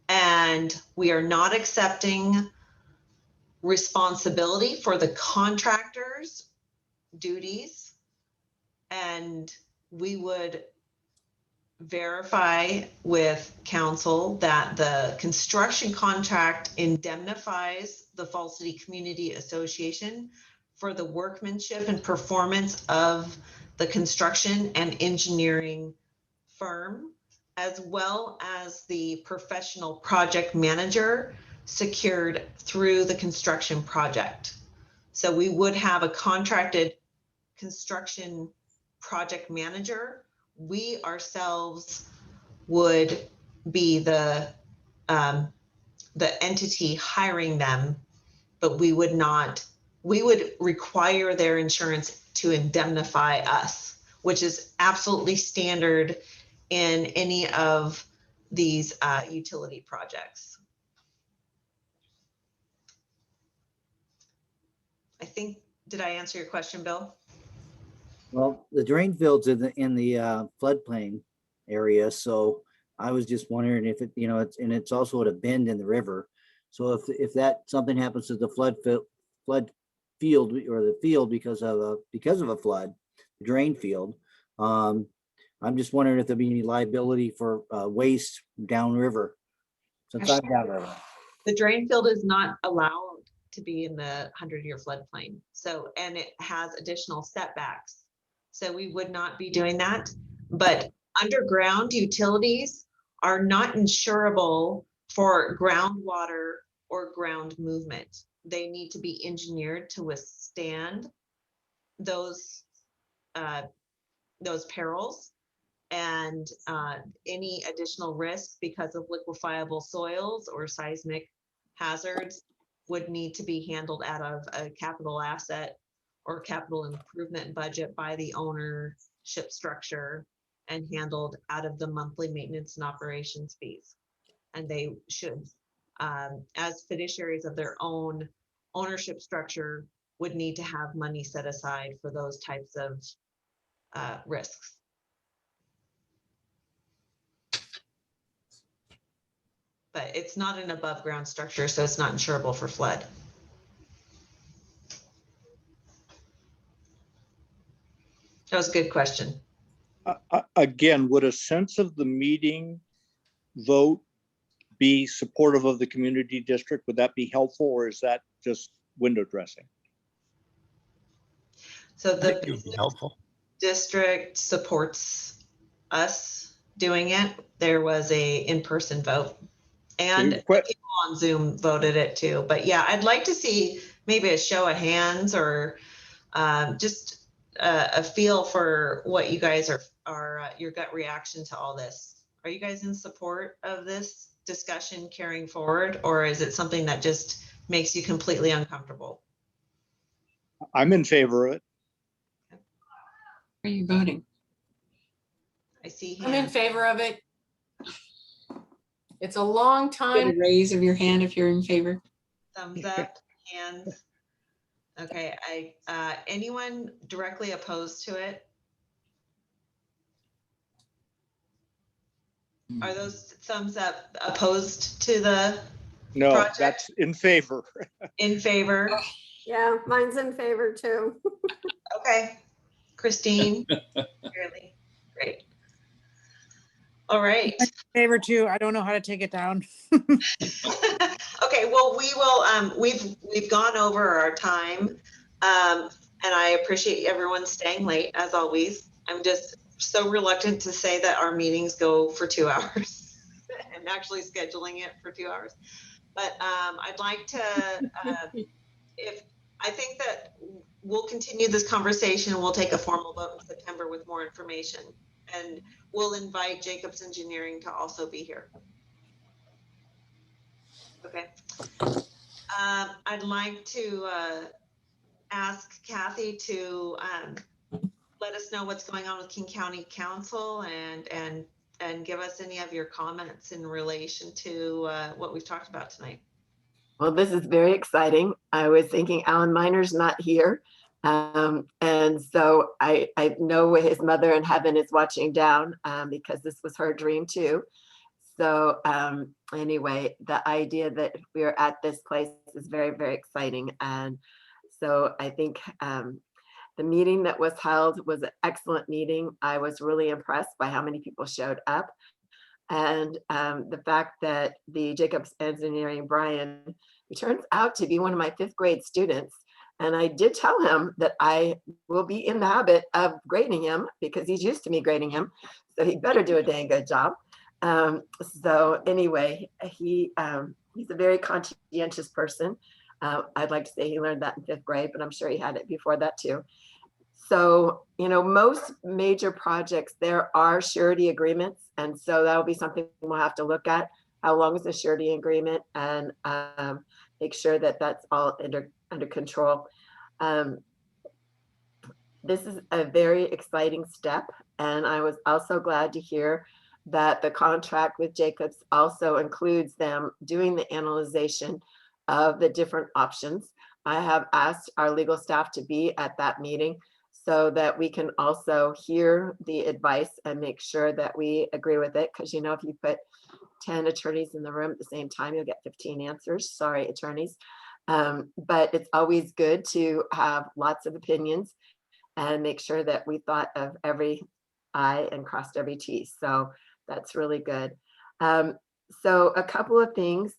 and we are not accepting responsibility for the contractor's duties, and we would verify with council that the construction contract indemnifies the Falls City Community Association for the workmanship and performance of the construction and engineering firm, as well as the professional project manager secured through the construction project. So we would have a contracted construction project manager. We ourselves would be the entity hiring them, but we would require their insurance to indemnify us, which is absolutely standard in any of these utility projects. I think, did I answer your question, Bill? Well, the drain field's in the floodplain area, so I was just wondering if it, it's also at a bend in the river. So if that something happens to the flood field or the field because of a flood, the drain field, I'm just wondering if there'd be any liability for waste downriver. Since I'm downriver. The drain field is not allowed to be in the 100-year floodplain. So, and it has additional setbacks. So we would not be doing that. But underground utilities are not insurable for groundwater or ground movement. They need to be engineered to withstand those perils and any additional risk because of liquefiable soils or seismic hazards would need to be handled out of a capital asset or capital improvement budget by the ownership structure and handled out of the monthly maintenance and operations fees. And they should, as fiduciaries of their own ownership structure, would need to have money set aside for those types of risks. But it's not an above ground structure, so it's not insurable for flood. That was a good question. Again, would a sense of the meeting vote be supportive of the community district? Would that be helpful, or is that just window dressing? So the It would be helpful. district supports us doing it. There was a in-person vote, and people on Zoom voted it too. But yeah, I'd like to see maybe a show of hands or just a feel for what you guys are your gut reaction to all this. Are you guys in support of this discussion carrying forward, or is it something that just makes you completely uncomfortable? I'm in favor of it. Are you voting? I see. I'm in hands. favor of it. It's a long Get time. a raise of your hand if you're in favor. Thumbs up, hands. Okay, anyone directly opposed to it? Are those thumbs up opposed to the No, project? that's in favor. In favor? Yeah, mine's in favor too. Okay. Christine? Really? Great. All right. Favor too. I don't know how to take it down. Okay, well, we will, we've gone over our time. And I appreciate everyone staying late as always. I'm just so reluctant to say that our meetings go for 2 hours and actually scheduling it for 2 hours. But I'd like to, I think that we'll continue this conversation and we'll take a formal vote in September with more information. And we'll invite Jacobs Engineering to also be here. Okay. I'd like to ask Kathy to let us know what's going on with King County Council and give us any of your comments in relation to what we've talked about tonight. Well, this is very exciting. I was thinking Alan Miner's not here. And so I know his mother in heaven is watching down because this was her dream too. So anyway, the idea that we're at this place is very, very exciting. And so I think the meeting that was held was an excellent meeting. I was really impressed by how many people showed up. And the fact that the Jacobs Engineering Brian, who turns out to be one of my 5th grade students, and I did tell him that I will be in the habit of grading him because he's used to me grading him. So he better do a dang good job. So anyway, he's a very conscientious person. I'd like to say he learned that in 5th grade, but I'm sure he had it before that too. So, you know, most major projects, there are surety agreements. And so that'll be something we'll have to look at. How long is the surety agreement, and make sure that that's all under control. This is a very exciting step. And I was also glad to hear that the contract with Jacobs also includes them doing the analyzation of the different options. I have asked our legal staff to be at that meeting so that we can also hear the advice and make sure that we agree with it. Because, you know, if you put 10 attorneys in the room at the same time, you'll get 15 answers. Sorry, attorneys. But it's always good to have lots of opinions and make sure that we thought of every I and crossed every T. So that's really good. So a couple of things.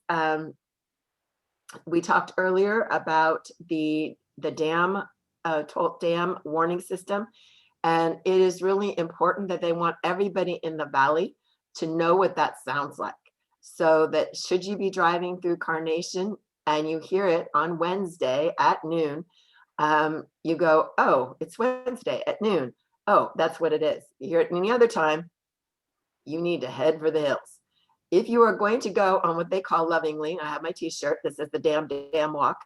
We talked earlier about the dam, dam warning system. And it is really important that they want everybody in the valley to know what that sounds like. So that should you be driving through Carnation and you hear it on Wednesday at noon, you go, oh, it's Wednesday at noon. Oh, that's what it is. You hear it any other time, you need to head for the hills. If you are going to go on what they call lovingly, I have my t-shirt that says the damn walk,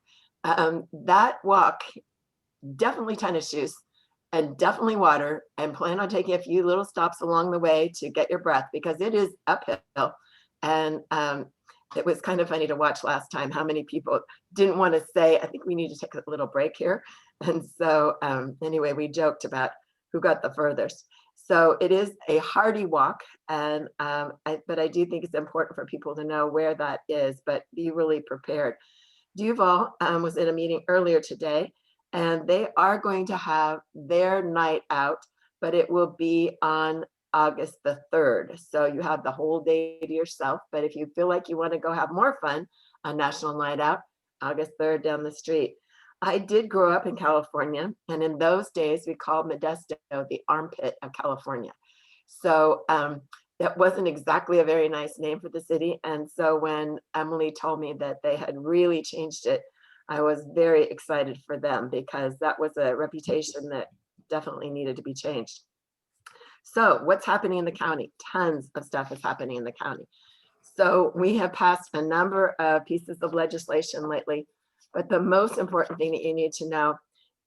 that walk, definitely tennis shoes and definitely water, and plan on taking a few little stops along the way to get your breath because it is uphill. And it was kind of funny to watch last time how many people didn't want to say, I think we need to take a little break here. And so anyway, we joked about who got the furthest. So it is a hardy walk, and but I do think it's important for people to know where that is, but be really prepared. Duval was in a meeting earlier today, and they are going to have their night out, but it will be on August the 3rd. So you have the whole day to yourself, but if you feel like you want to go have more fun on National Night Out, August 3rd down the street. I did grow up in California, and in those days we called Modesto the armpit of California. So that wasn't exactly a very nice name for the city. And so when Emily told me that they had really changed it, I was very excited for them because that was a reputation that definitely needed to be changed. So what's happening in the county? Tons of stuff is happening in the county. So we have passed a number of pieces of legislation lately, but the most important thing that you need to know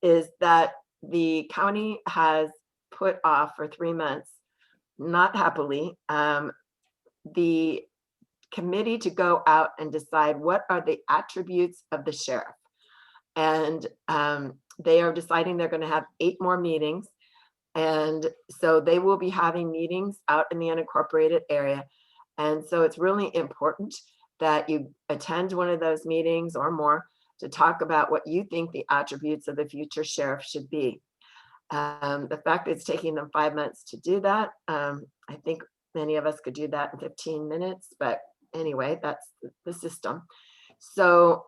is that the county has put off for 3 months, not happily, the committee to go out and decide what are the attributes of the sheriff. And they are deciding they're going to have 8 more meetings. And so they will be having meetings out in the unincorporated area. And so it's really important that you attend one of those meetings or more to talk about what you think the attributes of the future sheriff should be. The fact that it's taking them 5 months to do that, I think many of us could do that in 15 minutes, but anyway, that's the system. So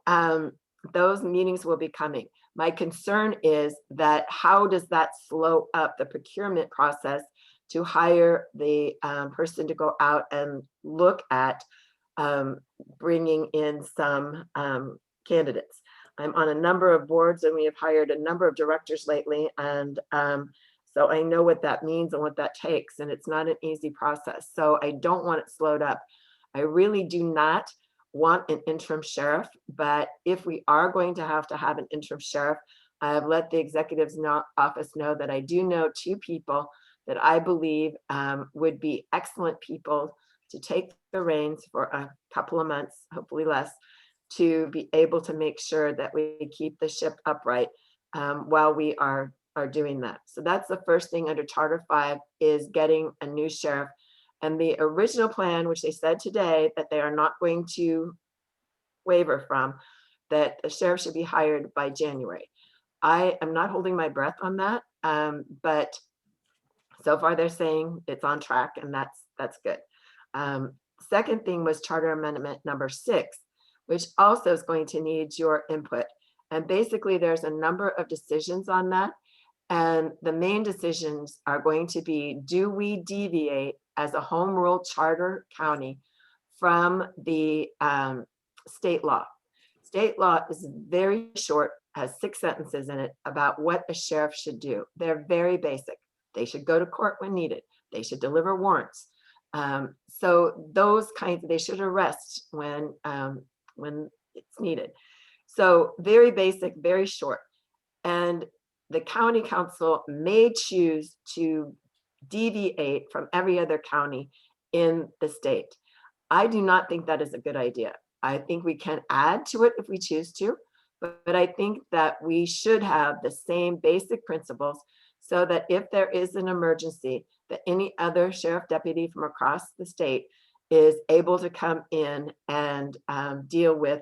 those meetings will be coming. My concern is that how does that slow up the procurement process to hire the person to go out and look at bringing in some candidates. I'm on a number of boards and we have hired a number of directors lately. And so I know what that means and what that takes, and it's not an easy process. So I don't want it slowed up. I really do not want an interim sheriff, but if we are going to have an interim sheriff, I have let the executive's office know that I do know 2 people that I believe would be excellent people to take the reins for a couple of months, hopefully less, to be able to make sure that we keep the ship upright while we are doing that. So that's the first thing under Charter 5 is getting a new sheriff. And the original plan, which they said today that they are not going to waver from, that the sheriff should be hired by January. I am not holding my breath on that, but so far they're saying it's on track, and that's good. Second thing was Charter Amendment number 6, which also is going to need your input. And basically there's a number of decisions on that. And the main decisions are going to be, do we deviate as a home rule charter county from the state law? State law is very short, has 6 sentences in it about what a sheriff should do. They're very basic. They should go to court when needed. They should deliver warrants. So those kinds, they should arrest when it's needed. So very basic, very short. And the county council may choose to deviate from every other county in the state. I do not think that is a good idea. I think we can add to it if we choose to, but I think that we should have the same basic principles so that if there is an emergency, that any other sheriff deputy from across the state is able to come in and deal with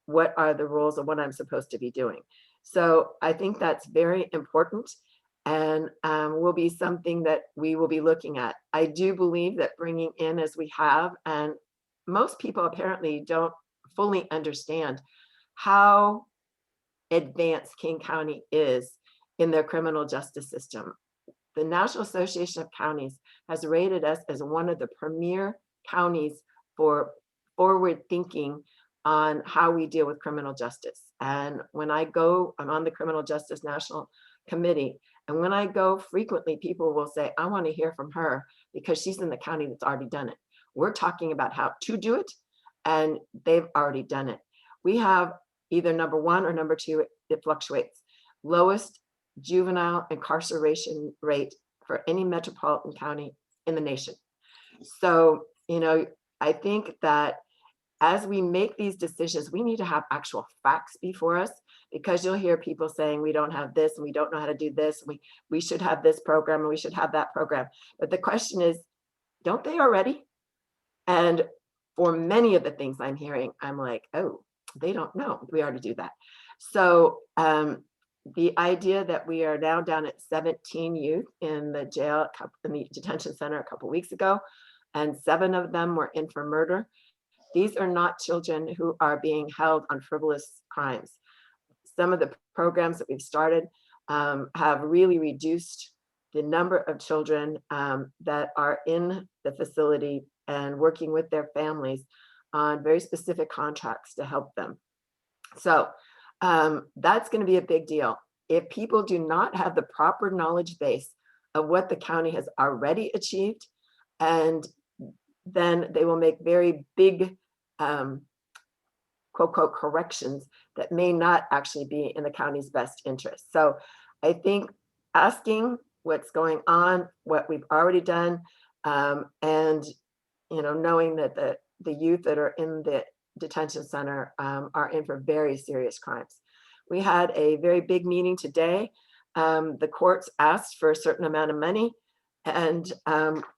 what are the rules of what I'm supposed to be doing. So I think that's very important and will be something that we will be looking at. I do believe that bringing in as we have, and most people apparently don't fully understand how advanced King County is in their criminal justice system. The National Association of Counties has rated us as one of the premier counties for forward thinking on how we deal with criminal justice. And when I go, I'm on the Criminal Justice National Committee, and when I go frequently, people will say, I want to hear from her because she's in the county that's already done it. We're talking about how to do it, and they've already done it. We have either number 1 or number 2, it fluctuates. Lowest juvenile incarceration rate for any metropolitan county in the nation. So, you know, I think that as we make these decisions, we need to have actual facts before us, because you'll hear people saying we don't have this and we don't know how to do this. We should have this program and we should have that program. But the question is, don't they already? And for many of the things I'm hearing, I'm like, oh, they don't know. We already do that. So the idea that we are now down at 17 youth in the jail, in the detention center a couple of weeks ago, and 7 of them were in for murder. These are not children who are being held on frivolous crimes. Some of the programs that we've started have really reduced the number of children that are in the facility and working with their families on very specific contracts to help them. So that's going to be a big deal. if people do not have the proper knowledge base of what the county has already achieved, and then they will make very big quote, quote, corrections that may not actually be in the county's best interest. So I think asking what's going on, what we've already done, and knowing that the youth that are in the detention center are in for very serious crimes. We had a very big meeting today. The courts asked for a certain amount of money, and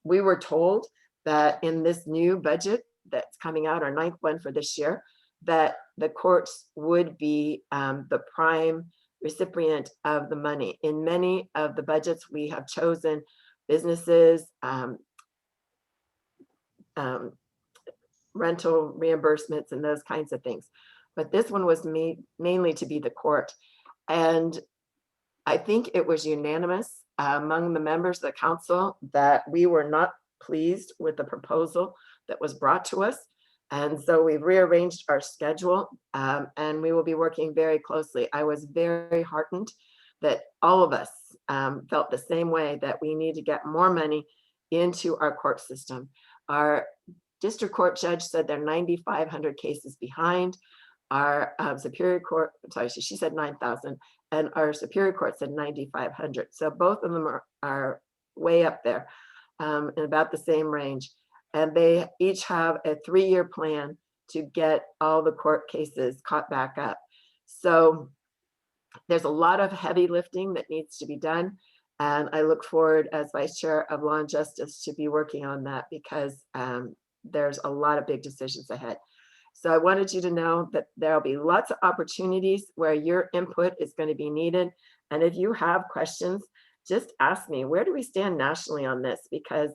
we were told that in this new budget that's coming out, our 9th one for this year, that the courts would be the prime recipient of the money. In many of the budgets, we have chosen businesses, rental reimbursements, and those kinds of things. But this one was mainly to be the court. And I think it was unanimous among the members of the council that we were not pleased with the proposal that was brought to us. And so we've rearranged our schedule, and we will be working very closely. I was very heartened that all of us felt the same way, that we need to get more money into our court system. Our district court judge said they're 9,500 cases behind. Our Superior Court, sorry, she said 9,000, and our Superior Court said 9,500. So both of them are way up there in about the same range. And they each have a 3-year plan to get all the court cases caught back up. So there's a lot of heavy lifting that needs to be done. And I look forward as Vice Chair of Law and Justice to be working on that, because there's a lot of big decisions ahead. So I wanted you to know that there'll be lots of opportunities where your input is going to be needed. And if you have questions, just ask me, where do we stand nationally on this? Because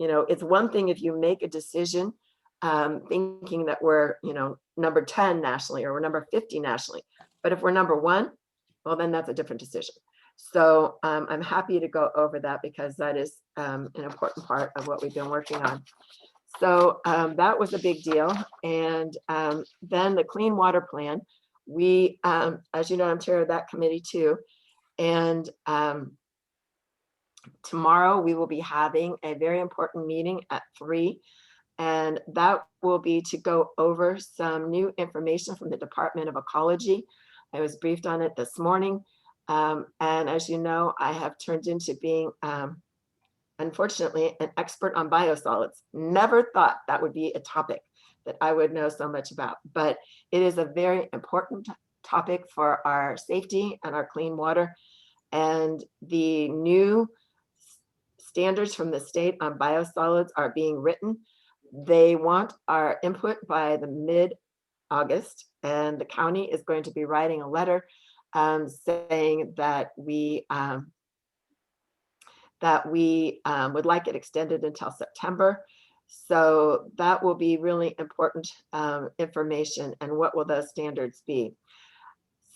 it's one thing if you make a decision thinking that we're, number 10 nationally, or we're number 50 nationally. But if we're number 1, well, then that's a different decision. So I'm happy to go over that, because that is an important part of what we've been working on. So that was a big deal. And then the Clean Water Plan, we, as you know, I'm chair of that committee too. And tomorrow we will be having a very important meeting at 3, and that will be to go over some new information from the Department of Ecology. I was briefed on it this morning. And as you know, I have turned into being, unfortunately, an expert on biosolids. Never thought that would be a topic that I would know so much about, but it is a very important topic for our safety and our clean water. And the new standards from the state on biosolids are being written. They want our input by the mid-August, and the county is going to be writing a letter saying that we would like it extended until September. So that will be really important information. And what will those standards be?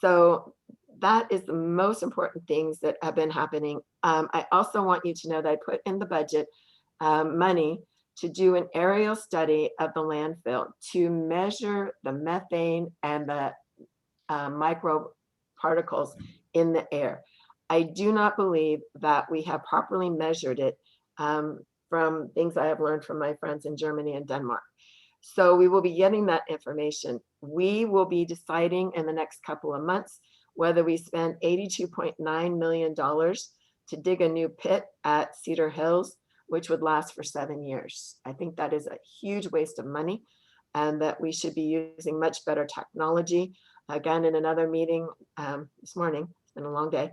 So that is the most important things that have been happening. I also want you to know that I put in the budget money to do an aerial study of the landfill to measure the methane and the microparticles in the air. I do not believe that we have properly measured it from things I have learned from my friends in Germany and Denmark. So we will be getting that information. We will be deciding in the next couple of months whether we spend $82.9 million to dig a new pit at Cedar Hills, which would last for 7 years. I think that is a huge waste of money, and that we should be using much better technology. Again, in another meeting this morning, it's been a long day,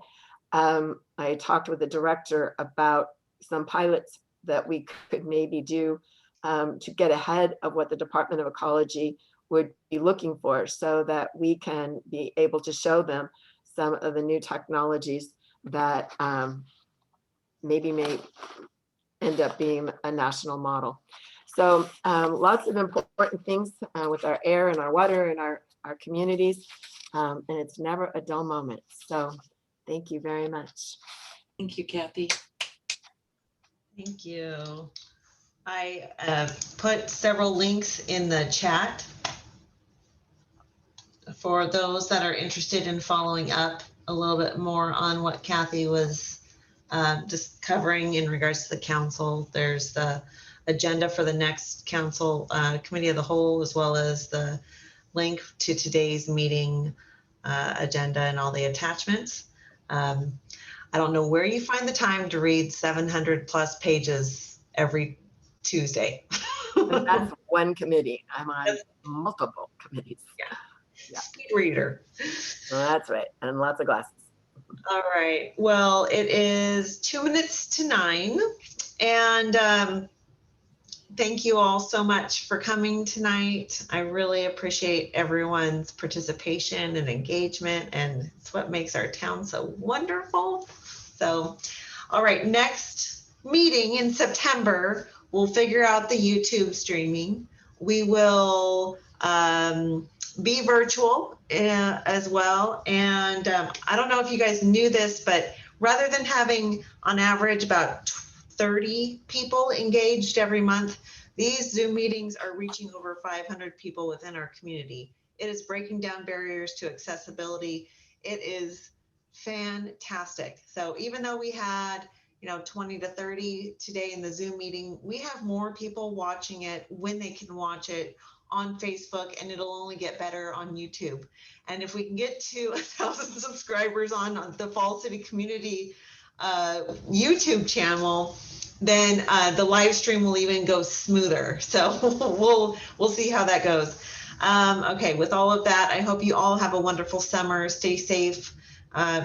I talked with the director about some pilots that we could maybe do to get ahead of what the Department of Ecology would be looking for, so that we can be able to show them some of the new technologies that maybe may end up being a national model. So lots of important things with our air and our water and our communities, and it's never a dull moment. So thank you very much. Thank you, Kathy. Thank you. I put several links in the chat for those that are interested in following up a little bit more on what Kathy was just covering in regards to the council. There's the agenda for the next council committee of the whole, as well as the link to today's meeting agenda and all the attachments. I don't know where you find the time to read 700 plus pages every Tuesday. And that's one committee. I'm on multiple committees. Yeah. Speed reader. That's right. And lots of glasses. All right. Well, it is 2 minutes to 9. And thank you all so much for coming tonight. I really appreciate everyone's participation and engagement, and it's what makes our town so wonderful. So, all right, next meeting in September, we'll figure out the YouTube streaming. We will be virtual as well. And I don't know if you guys knew this, but rather than having on average about 30 people engaged every month, these Zoom meetings are reaching over 500 people within our community. It is breaking down barriers to accessibility. It is fantastic. So even though we had 20 to 30 today in the Zoom meeting, we have more people watching it when they can watch it on Facebook, and it'll only get better on YouTube. And if we can get to 1,000 subscribers on the Fall City Community YouTube channel, then the live stream will even go smoother. So we'll see how that goes. Okay, with all of that, I hope you all have a wonderful summer. Stay safe,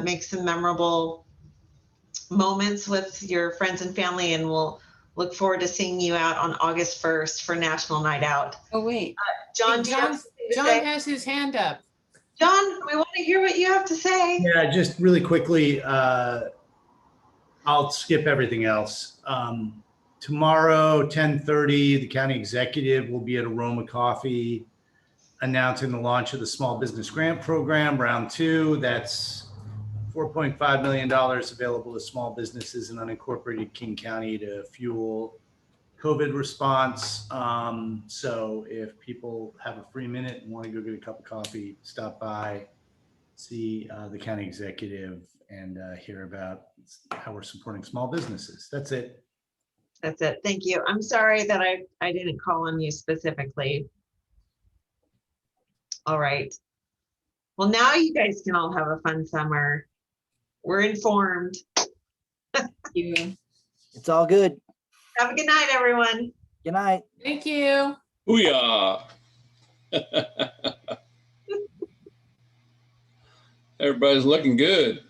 make some memorable moments with your friends and family, and we'll look forward to seeing you out on August 1st for National Night Out. Oh, wait. John, John has his hand up. John, we want to hear what you have to say. Yeah, just really quickly, I'll skip everything else. Tomorrow, 10:30, the county executive will be at Aroma Coffee announcing the launch of the Small Business Grant Program, round 2. That's $4.5 million available to small businesses in unincorporated King County to fuel COVID response. So if people have a free minute and want to go get a cup of coffee, stop by, see the county executive, and hear about how we're supporting small businesses. That's it. That's it. Thank you. I'm sorry that I didn't call on you specifically. All right. Well, now you guys can all have a fun summer. We're informed. It's all good. Have a good night, everyone. Good night. Thank you. Booyah. Everybody's looking good.